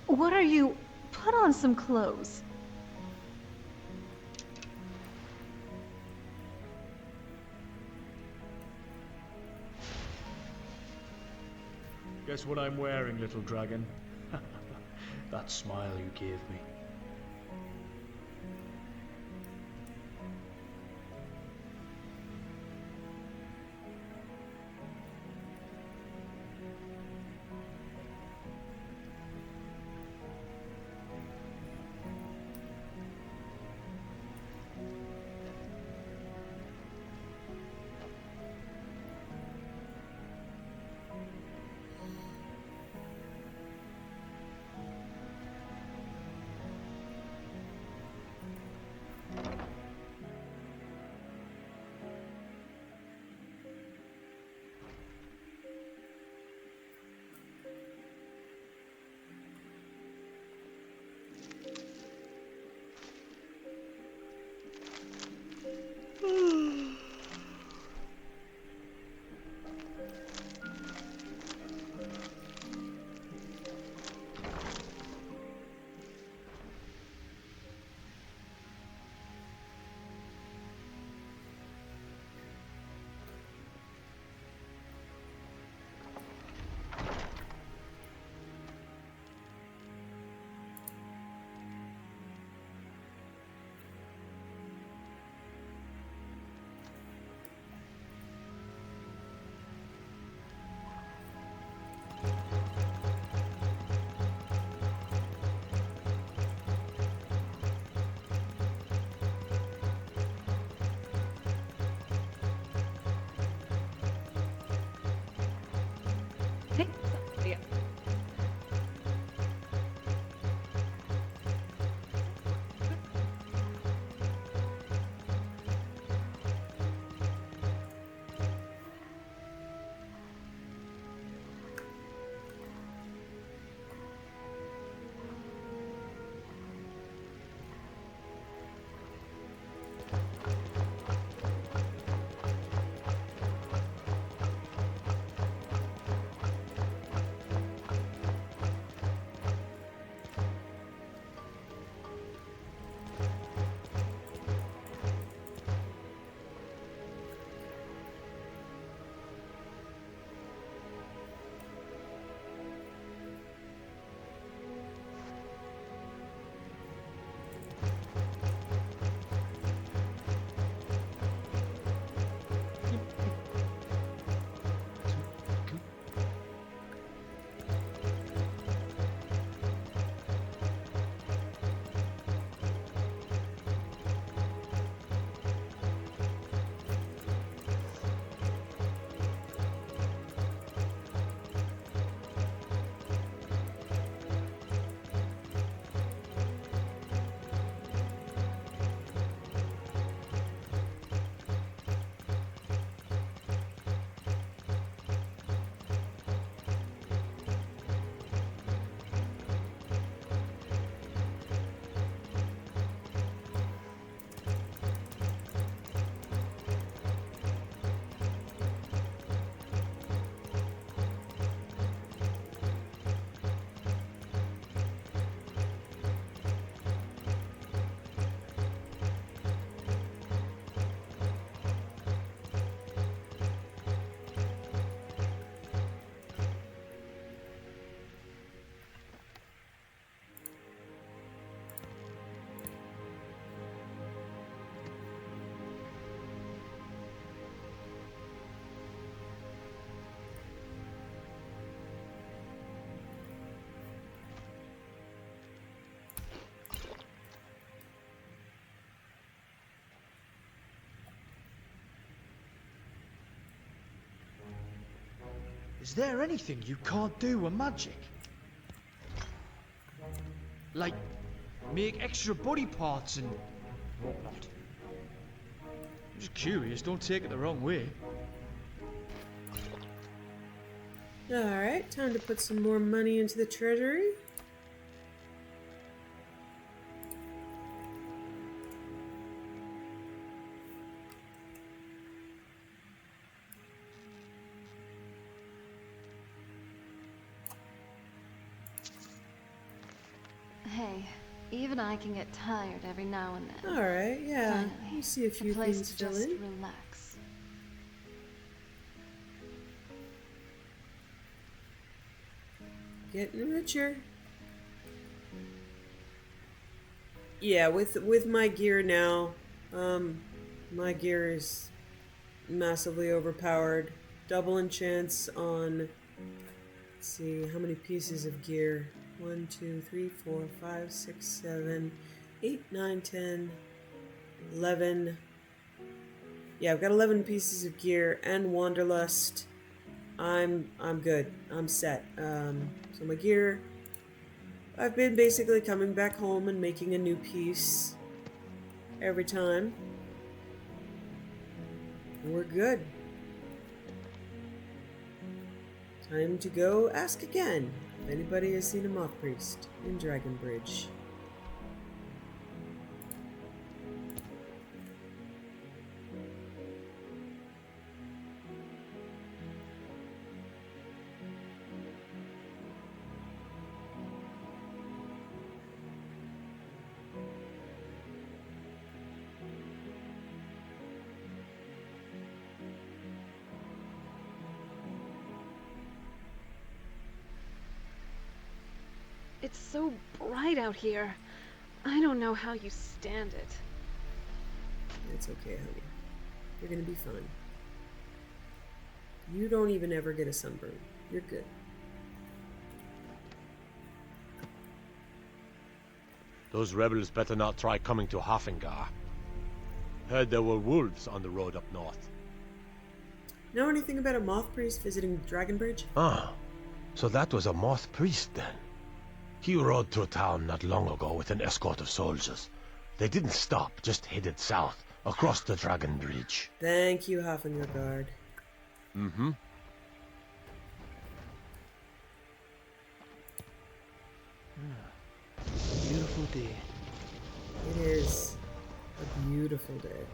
What are you? Put on some clothes. Guess what I'm wearing, little dragon? That smile you gave me. Yeah. Is there anything you can't do with magic? Like, make extra body parts and whatnot? I'm just curious, don't take it the wrong way. Alright, time to put some more money into the treasury. Hey, even I can get tired every now and then. Alright, yeah. Finally, You see a few place things to fill just in. relax. Getting richer. Yeah, with my gear now, my gear is massively overpowered. Double enchants on, let's see, how many pieces of gear? 1, 2, 3, 4, 5, 6, 7, 8, 9, 10, 11. Yeah, I've got 11 pieces of gear and Wanderlust. I'm good. I'm set. So my gear, I've been basically coming back home and making a new piece every time. We're good. Time to go ask again if anybody has seen a moth priest in Dragonbridge. It's so bright out here. I don't know how you stand it. It's okay, honey. You're gonna be fine. You don't even ever get a sunburn. You're good. Those rebels better not try coming to Hafengar. Heard there were wolves on the road up north. Know anything about a moth priest visiting Dragonbridge? Ah, so that was a moth priest then. He rode through town not long ago with an escort of soldiers. They didn't stop, just headed south, across the Dragon Bridge. Thank you, Hafengar Guard. Mm-hmm. Beautiful day. It is a beautiful day.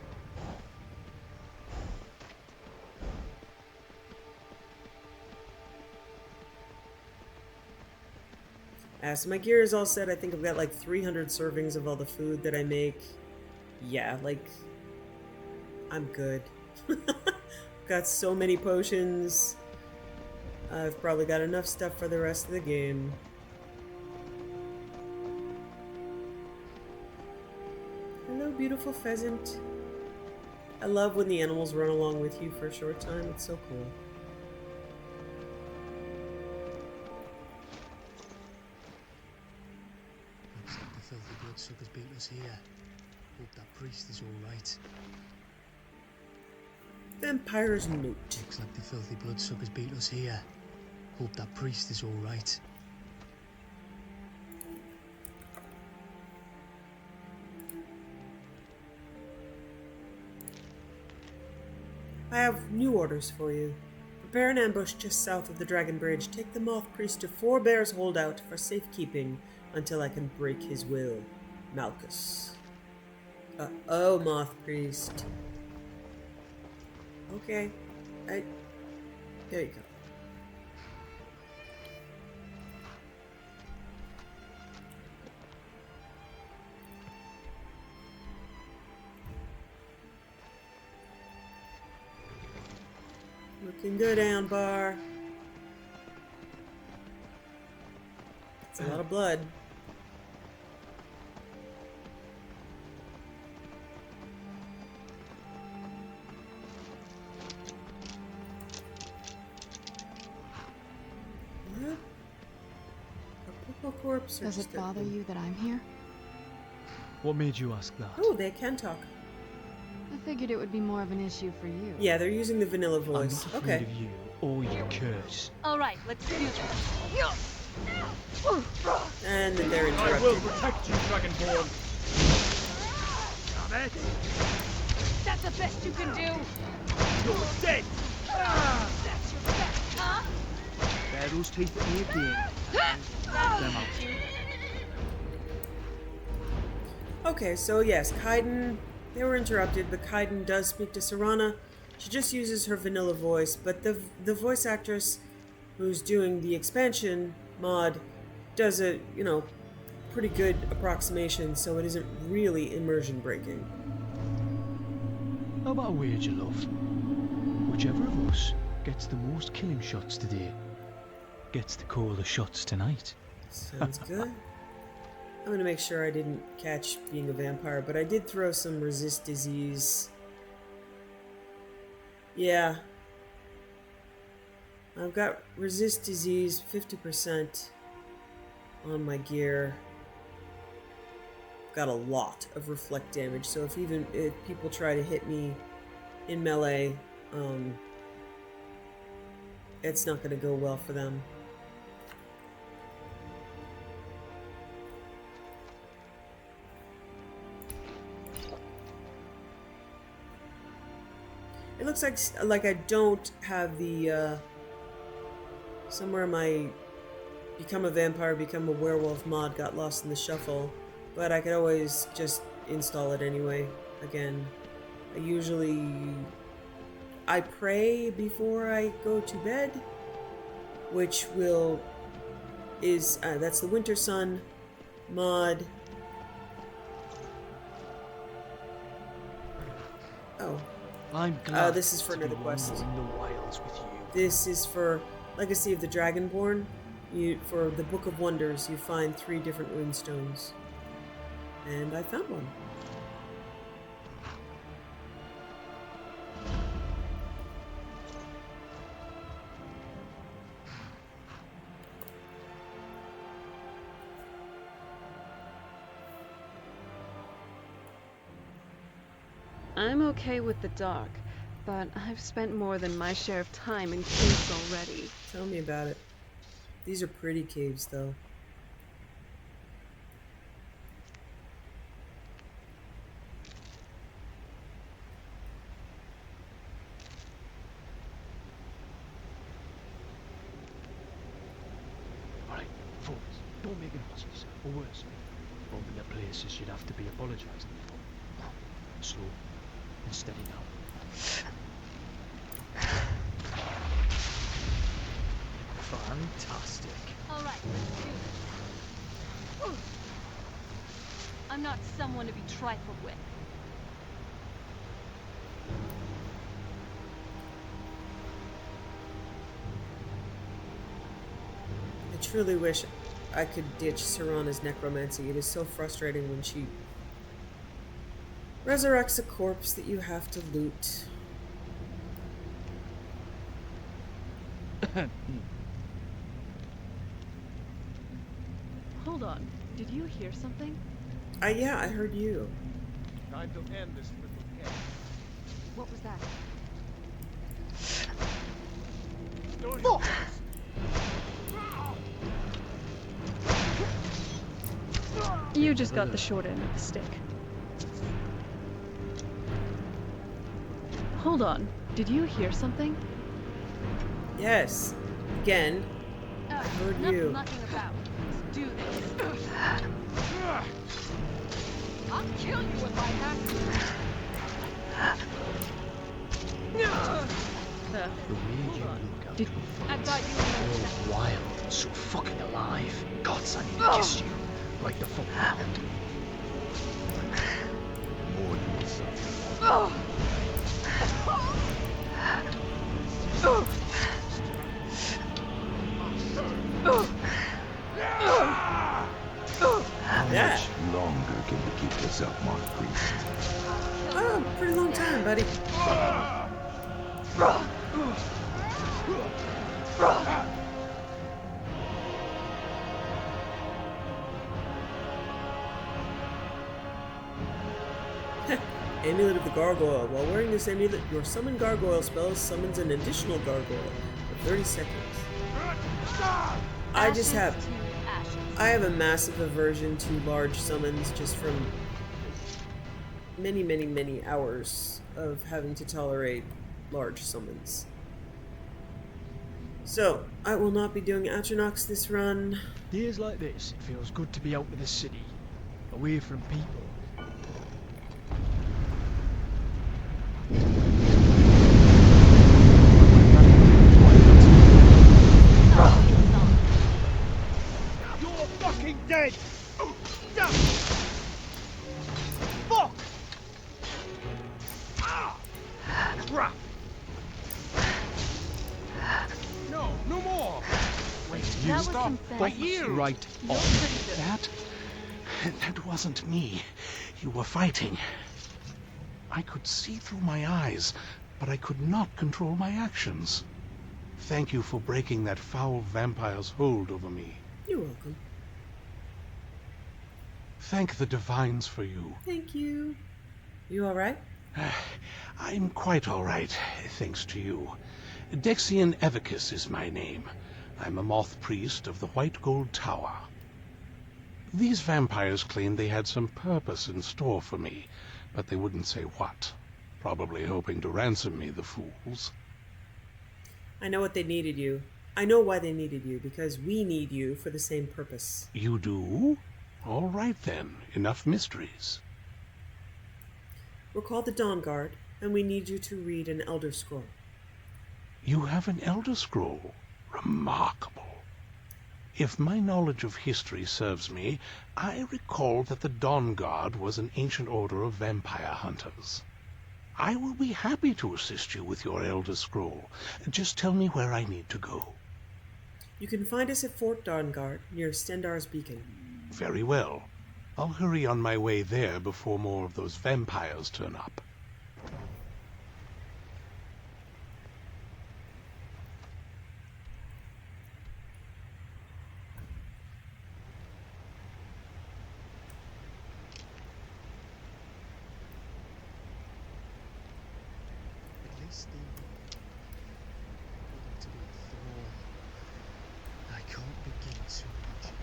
So my gear is all set. I think I've got like 300 servings of all the food that I make. Yeah, like, I'm good. Got so many potions. I've probably got enough stuff for the rest of the game. Hello, beautiful pheasant. I love when the animals run along with you for a short time. It's so cool. The filthy bloodsuckers beat us here. Hope that priest is alright. Vampire's Note. Looks like the filthy bloodsuckers beat us here. Hope that priest is alright. I have new orders for you. Prepare an ambush just south of the Dragon Bridge. Take the Moth Priest to Four Bears Holdout for safekeeping until I can break his will. Malchus. Oh, Moth Priest. Okay. There you go. Looking good, Ambar. It's a lot of blood. What? A purple corpse. Does it bother you that I'm here? What made you ask that? Oh, they can talk. I figured it would be more of an issue for you. Yeah, they're using the vanilla voice. I'm not Okay. afraid of you or your curse. All right, let's do this. And then they're interrupted. I will protect you, Dragonborn. Damn it! That's the best you can do. You're dead! That's your best, huh? Bear those teeth at me again. Them out. Okay, so yes, Kaidan, they were interrupted, but Kaidan does speak to Serana. She just uses her vanilla voice, but the voice actress who's doing the expansion mod does a, pretty good approximation, so it isn't really immersion breaking. How about a wager, love? Whichever of us gets the most killing shots today gets to call the shots tonight. Sounds good. I'm gonna make sure I didn't catch being a vampire, but I did throw some resist disease. Yeah. I've got resist disease 50% on my gear. I've got a lot of reflect damage, so if people try to hit me in melee, it's not gonna go well for them. It looks like I don't have the somewhere my become a vampire, become a werewolf mod got lost in the shuffle, but I could always just install it anyway. Again, I pray before I go to bed, which that's the Winter Sun mod. Oh. I'm glad this is for another quest. in the wilds with you. This is for Legacy of the Dragonborn. For the Book of Wonders, you find 3 different runestones. And I found one. I'm okay with the dark, but I've spent more than my share of time in caves already. Tell me about it. These are pretty caves, though. Alright, folks, don't make it hosses, or worse. Bumping at places you'd have to be apologising for. Slow and steady now. Fantastic. Alright, let's do this. Ooh. I'm not someone to be trifled with. I truly wish I could ditch Serana's necromancy. It is so frustrating when she resurrects a corpse that you have to loot. Hold on. Did you hear something? Yeah, I heard you. Time to end this little game. What was that? You just got the short end of the stick. Hold on. Did you hear something? Yes. Again. I heard you. Nothing about. Let's do this. I'll kill you if I have to. The way you look out I thought you were so wild and so fucking alive. Gods, I need to kiss you. Right the fuck now. More than yourself. How much longer can you keep this up, Moth Priest? Oh, pretty long time, buddy. Amulet of the Gargoyle. While wearing this amulet, your summon gargoyle spell summons an additional gargoyle for 30 seconds. I have a massive aversion to large summons just from many hours of having to tolerate large summons. So, I will not be doing Atronach this run. Days like this, it feels good to be out of the city, away from people. You're fucking dead! isn't that? Right You're off. pretty good. That wasn't me. You were fighting. I could see through my eyes, but I could not control my actions. Thank you for breaking that foul vampire's hold over me. You're welcome. Thank the divines for you. Thank you. You alright? I'm quite all right, thanks to you. Dexian Evicus is my name. I'm a moth priest of the White Gold Tower. These vampires claimed they had some purpose in store for me, but they wouldn't say what. Probably hoping to ransom me, the fools. I know what they needed you. I know why they needed you, because we need you for the same purpose. You do? All right then, enough mysteries. We're called the Dawn Guard, and we need you to read an Elder Scroll. You have an Elder Scroll? Remarkable. If my knowledge of history serves me, I recall that the Dawn Guard was an ancient order of vampire hunters. I will be happy to assist you with your Elder Scroll. Just tell me where I need to go. You can find us at Fort Dawnguard, near Stendar's Beacon. Very well. I'll hurry on my way there before more of those vampires turn up. At least they want to be a thrall. I can't begin to imagine.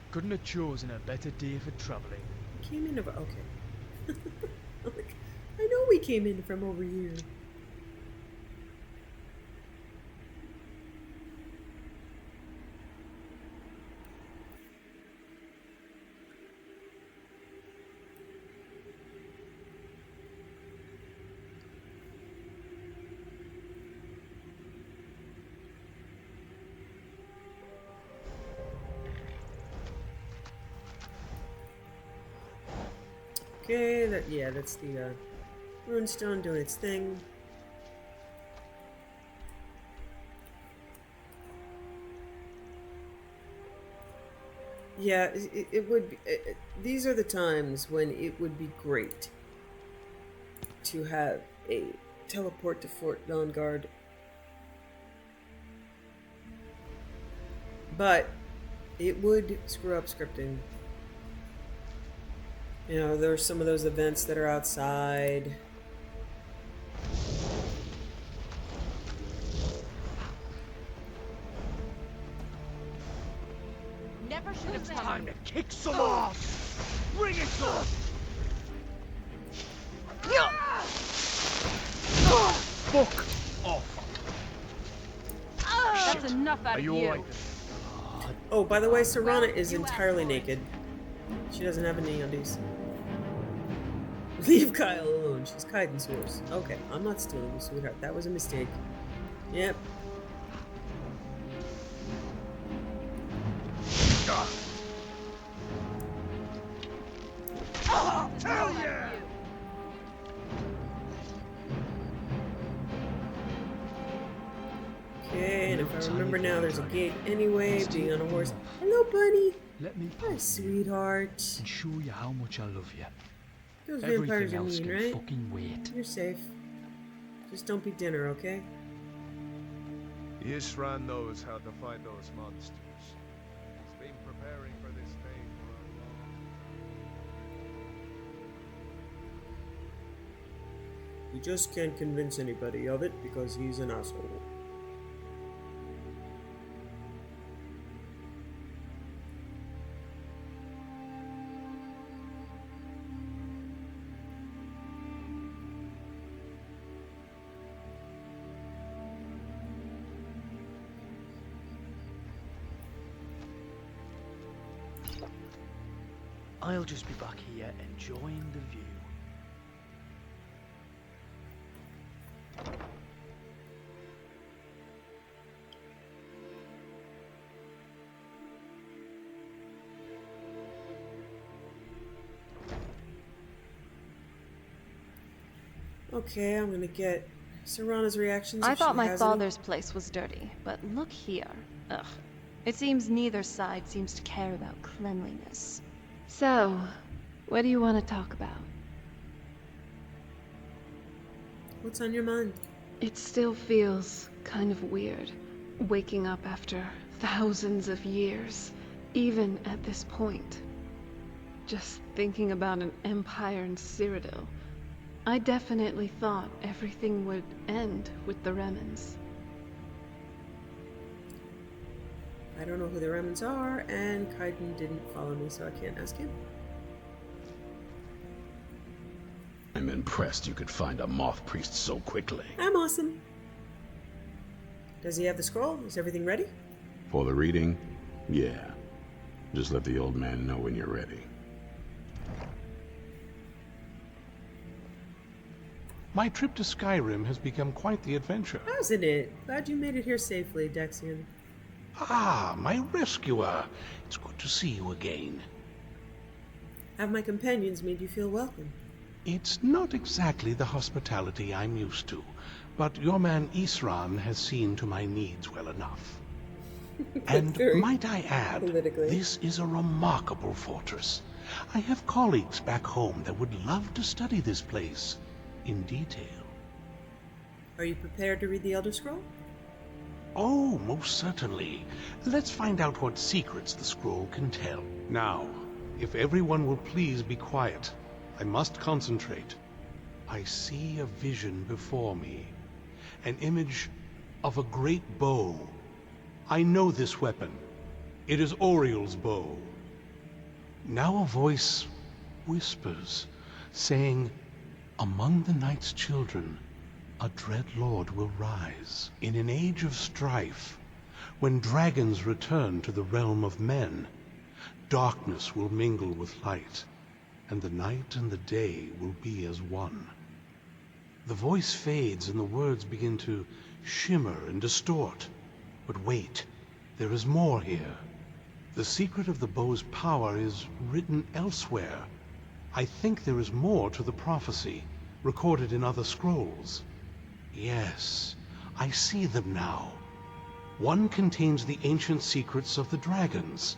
Couldn't have chosen a better day for travelling. Came in over. Okay. I'm like, I know we came in from over here. Okay, that's the runestone doing its thing. Yeah, it would be, these are the times when it would be great to have a teleport to Fort Dawnguard. But it would screw up scripting. You know, there are some of those events that are outside. Never should have Time to kick some ass! Bring it on! Fuck off! That's enough out Are of you you. alright? Oh, by the way, Serana is entirely naked. She doesn't have any undies. Leave Kyle alone. She's Kaidan's horse. Okay, I'm not stealing you, sweetheart. That was a mistake. Yep. Oh, hell yeah! Okay, and if I remember now, there's a gate anyway, being on a horse. Hello, bunny. Let me Hi, sweetheart. and show you how much I love you. Those vampires Everything are else mean, can right? fucking wait. You're safe. Just don't be dinner, okay? Yishran knows how to find those monsters. He's been preparing for this day for a long time. You just can't convince anybody of it because he's an asshole. I'll just be back here enjoying the view. Okay, I'm gonna get Serana's reactions. I if thought she my has any. father's place was dirty, but look here. Ugh. It seems neither side seems to care about cleanliness. So, what do you want to talk about? What's on your mind? It still feels kind of weird, waking up after thousands of years, even at this point. Just thinking about an empire in Cyrodiil, I definitely thought everything would end with the Remans. I don't know who the Remans are, and Kaidan didn't follow me, so I can't ask him. I'm impressed you could find a moth priest so quickly. I'm awesome. Does he have the scroll? Is everything ready? For the reading? Yeah. Just let the old man know when you're ready. My trip to Skyrim has become quite the adventure. Hasn't it? Glad you made it here safely, Dexian. Ah, my rescuer. It's good to see you again. Have my companions made you feel welcome? It's not exactly the hospitality I'm used to, but your man Isran has seen to my needs well enough. And might I add, this is a remarkable fortress. I have colleagues back home that would love to study this place in detail. Are you prepared to read the Elder Scroll? Oh, most certainly. Let's find out what secrets the scroll can tell. Now, if everyone will please be quiet, I must concentrate. I see a vision before me, an image of a great bow. I know this weapon. It is Oriel's bow. Now a voice whispers, saying, "Among the night's children, a dread lord will rise. In an age of strife, when dragons return to the realm of men, darkness will mingle with light, and the night and the day will be as one." The voice fades and the words begin to shimmer and distort. But wait, there is more here. The secret of the bow's power is written elsewhere. I think there is more to the prophecy, recorded in other scrolls. Yes, I see them now. One contains the ancient secrets of the dragons,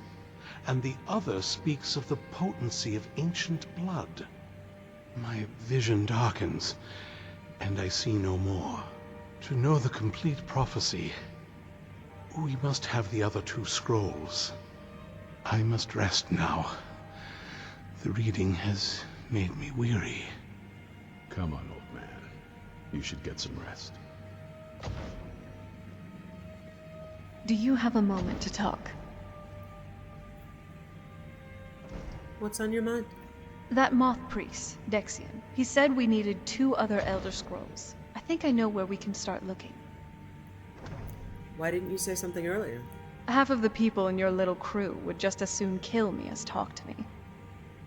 and the other speaks of the potency of ancient blood. My vision darkens, and I see no more. To know the complete prophecy, we must have the other two scrolls. I must rest now. The reading has made me weary. Come on, old man. You should get some rest. Do you have a moment to talk? What's on your mind? That moth priest, Dexian. He said we needed 2 other Elder Scrolls. I think I know where we can start looking. Why didn't you say something earlier? Half of the people in your little crew would just as soon kill me as talk to me.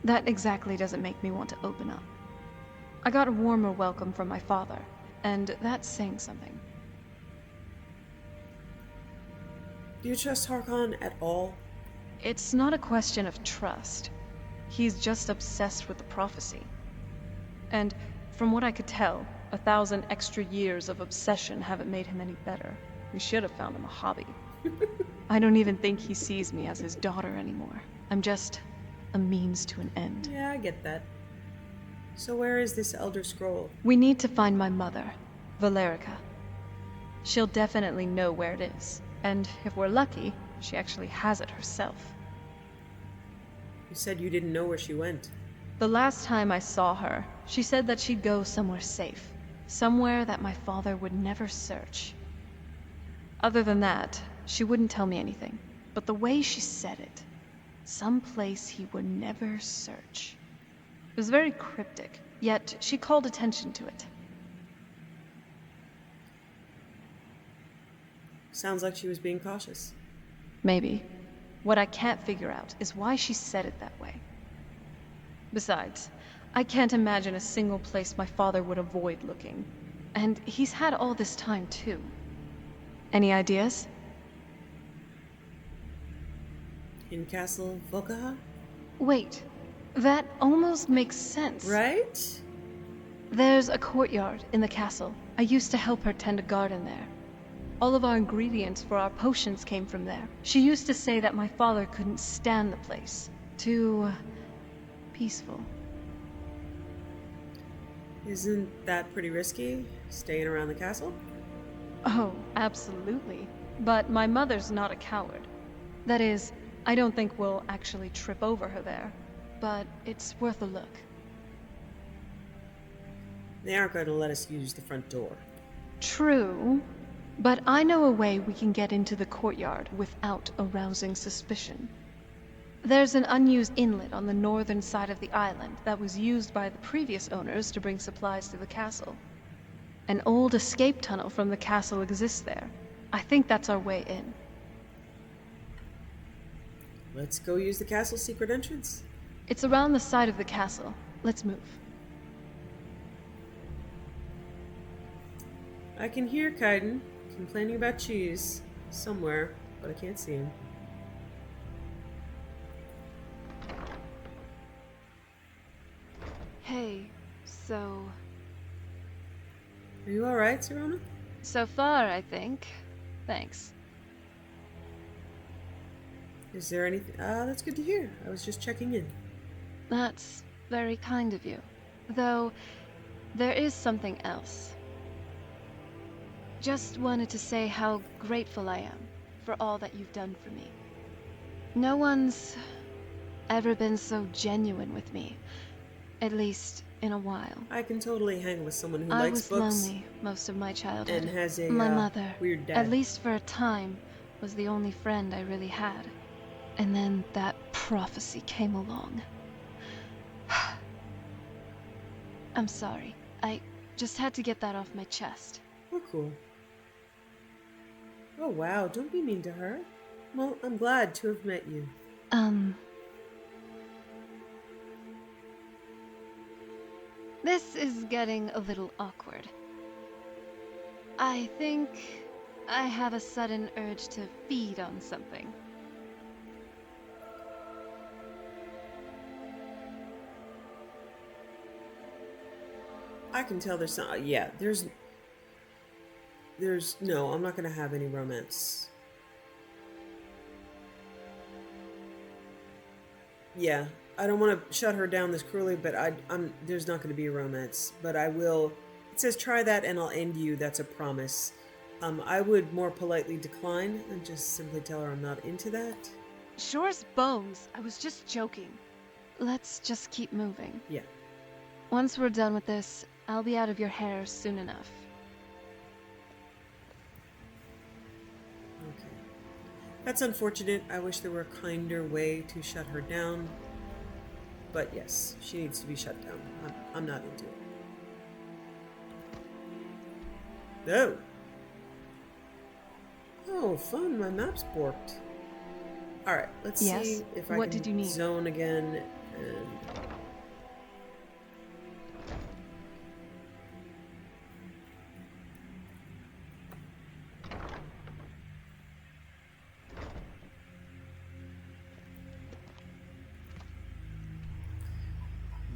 That exactly doesn't make me want to open up. I got a warmer welcome from my father, and that's saying something. Do you trust Harkon at all? It's not a question of trust. He's just obsessed with the prophecy. And from what I could tell, 1,000 extra years of obsession haven't made him any better. We should have found him a hobby. I don't even think he sees me as his daughter anymore. I'm just a means to an end. Yeah, I get that. So where is this Elder Scroll? We need to find my mother, Valerica. She'll definitely know where it is. And if we're lucky, she actually has it herself. You said you didn't know where she went. The last time I saw her, she said that she'd go somewhere safe. Somewhere that my father would never search. Other than that, she wouldn't tell me anything. But the way she said it, someplace he would never search. It was very cryptic, yet she called attention to it. Sounds like she was being cautious. Maybe. What I can't figure out is why she said it that way. Besides, I can't imagine a single place my father would avoid looking. And he's had all this time, too. Any ideas? In Castle Volkaha? Wait, that almost makes sense. Right? There's a courtyard in the castle. I used to help her tend a garden there. All of our ingredients for our potions came from there. She used to say that my father couldn't stand the place. Too peaceful. Isn't that pretty risky, staying around the castle? Oh, absolutely. But my mother's not a coward. That is, I don't think we'll actually trip over her there. But it's worth a look. They aren't going to let us use the front door. True. But I know a way we can get into the courtyard without arousing suspicion. There's an unused inlet on the northern side of the island that was used by the previous owners to bring supplies to the castle. An old escape tunnel from the castle exists there. I think that's our way in. Let's go use the castle's secret entrance. It's around the side of the castle. Let's move. I can hear Kaidan complaining about cheese somewhere, but I can't see him. Hey, so... Are you alright, Serona? So far, I think. Thanks. Is there anything? That's good to hear. I was just checking in. That's very kind of you. Though, there is something else. Just wanted to say how grateful I am for all that you've done for me. No one's ever been so genuine with me. At least, in a while. I can totally hang with someone who I likes books. was lonely most of my childhood. And has a my mother, weird dad. at least for a time, was the only friend I really had. And then that prophecy came along. I'm sorry. I just had to get that off my chest. Oh, cool. Oh, wow. Don't be mean to her. Well, I'm glad to have met you. This is getting a little awkward. I think I have a sudden urge to feed on something. I can tell there's some. Yeah, there's. No, I'm not gonna have any romance. Yeah, I don't want to shut her down this cruelly, but there's not gonna be a romance. But I will. It says try that and I'll end you. That's a promise. I would more politely decline and just simply tell her I'm not into that. Sure as bones. I was just joking. Let's just keep moving. Yeah. Once we're done with this, I'll be out of your hair soon enough. Okay. That's unfortunate. I wish there were a kinder way to shut her down. But yes, she needs to be shut down. I'm not into it. No! Oh, fun. My map's borked. Alright, let's see if I can zone again and...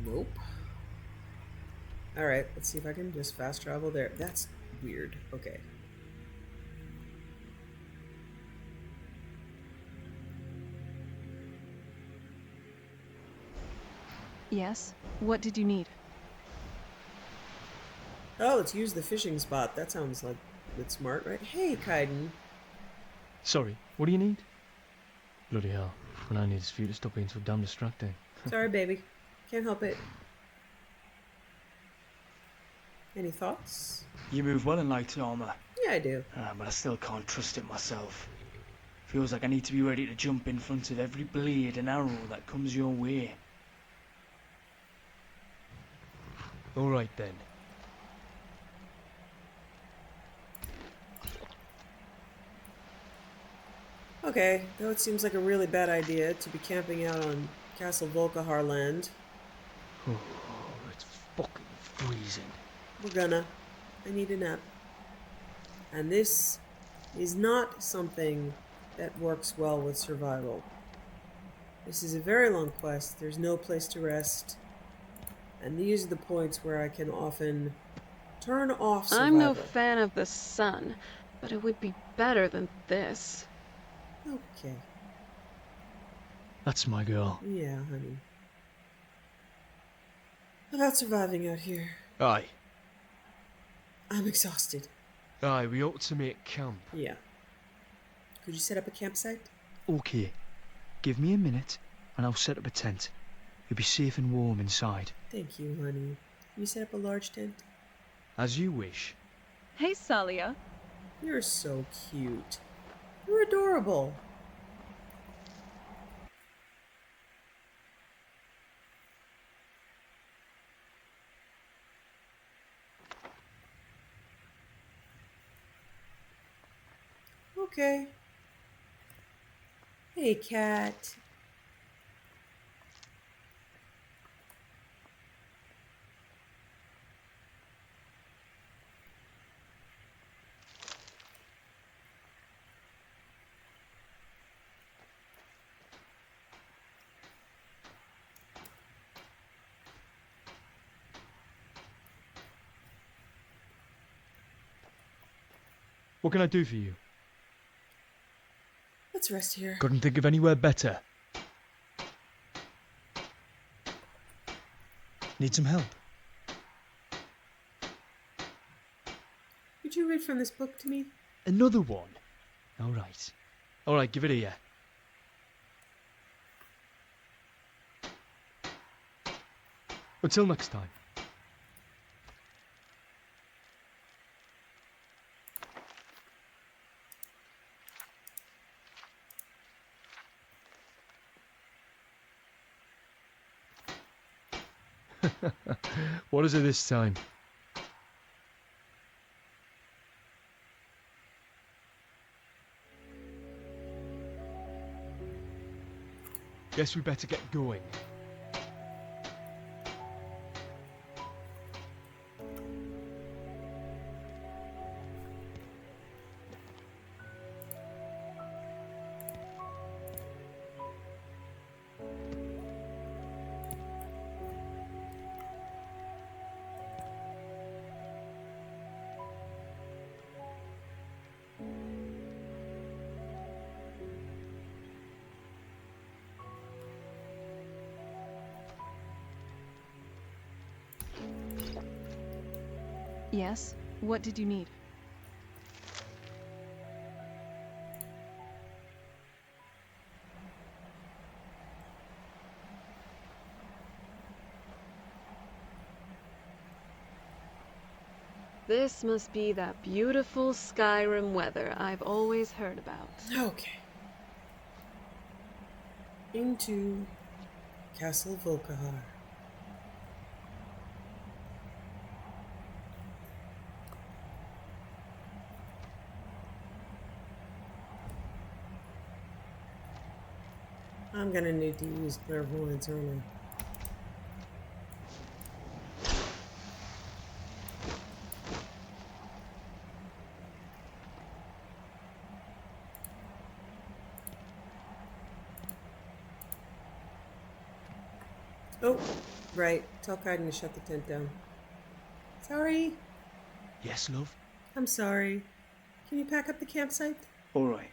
Nope. Alright, let's see if I can just fast travel there. That's weird. Okay. Yes? What did you need? Oh, let's use the fishing spot. That sounds like it's smart, right? Hey, Kaidan. Sorry, what do you need? Bloody hell. What I need is for you to stop being so damn distracting. Sorry, baby. Can't help it. Any thoughts? You move well in light armor. Yeah, I do. But I still can't trust it myself. Feels like I need to be ready to jump in front of every blade and arrow that comes your way. Alright then. Okay, though it seems like a really bad idea to be camping out on Castle Volkahar land. Oh, it's fucking freezing. We're gonna. I need a nap. And this is not something that works well with survival. This is a very long quest. There's no place to rest. And these are the points where I can often turn off survival. I'm no fan of the sun, but it would be better than this. Okay. That's my girl. Yeah, honey. About surviving out here. Aye. I'm exhausted. Aye, we ought to make camp. Yeah. Could you set up a campsite? Okay. Give me a minute, and I'll set up a tent. You'll be safe and warm inside. Thank you, honey. Can you set up a large tent? As you wish. Hey, Salia. You're so cute. You're adorable. Okay. Hey, cat. What can I do for you? Let's rest here. Couldn't think of anywhere better. Need some help? Could you read from this book to me? Another one? Alright. Alright, give it here. Until next time. What is it this time? Guess we better get going. Yes? What did you need? This must be that beautiful Skyrim weather I've always heard about. Okay. Into Castle Volkahar. I'm gonna need to use clairvoyance, aren't I? Oh, right. Tell Kaidan to shut the tent down. Sorry. Yes, love? I'm sorry. Can you pack up the campsite? Alright.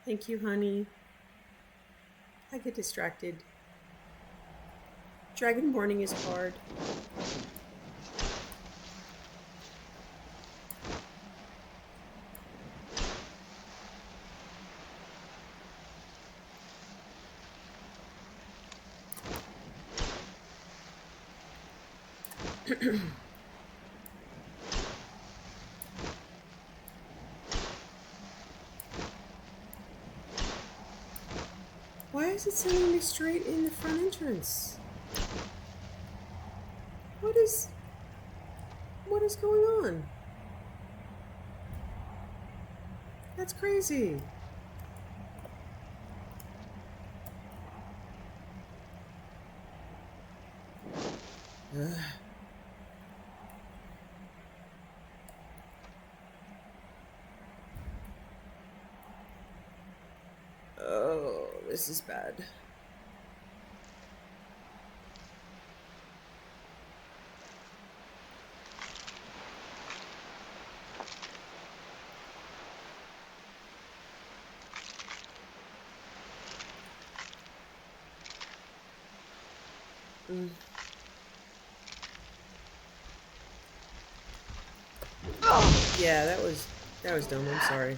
Thank you, honey. I get distracted. Dragonborning is hard. Why is it sending me straight in the front entrance? What is going on? That's crazy. Ugh. Oh, this is bad. Yeah, that was dumb. I'm sorry.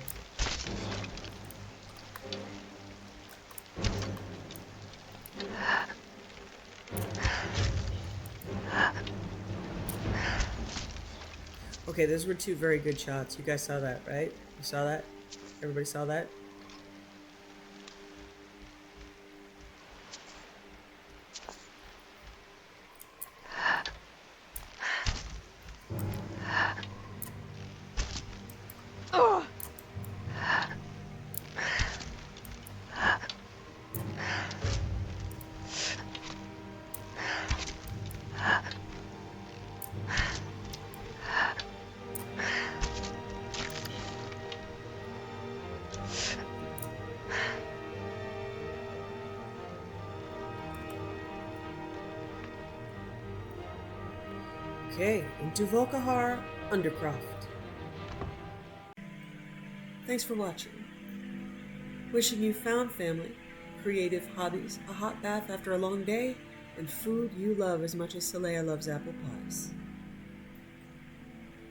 Okay, those were two very good shots. You guys saw that, right? You saw that? Everybody saw that? Okay, into Volkahar Undercroft. Thanks for watching. Wishing you found family, creative hobbies, a hot bath after a long day, and food you love as much as Saleya loves apple pies.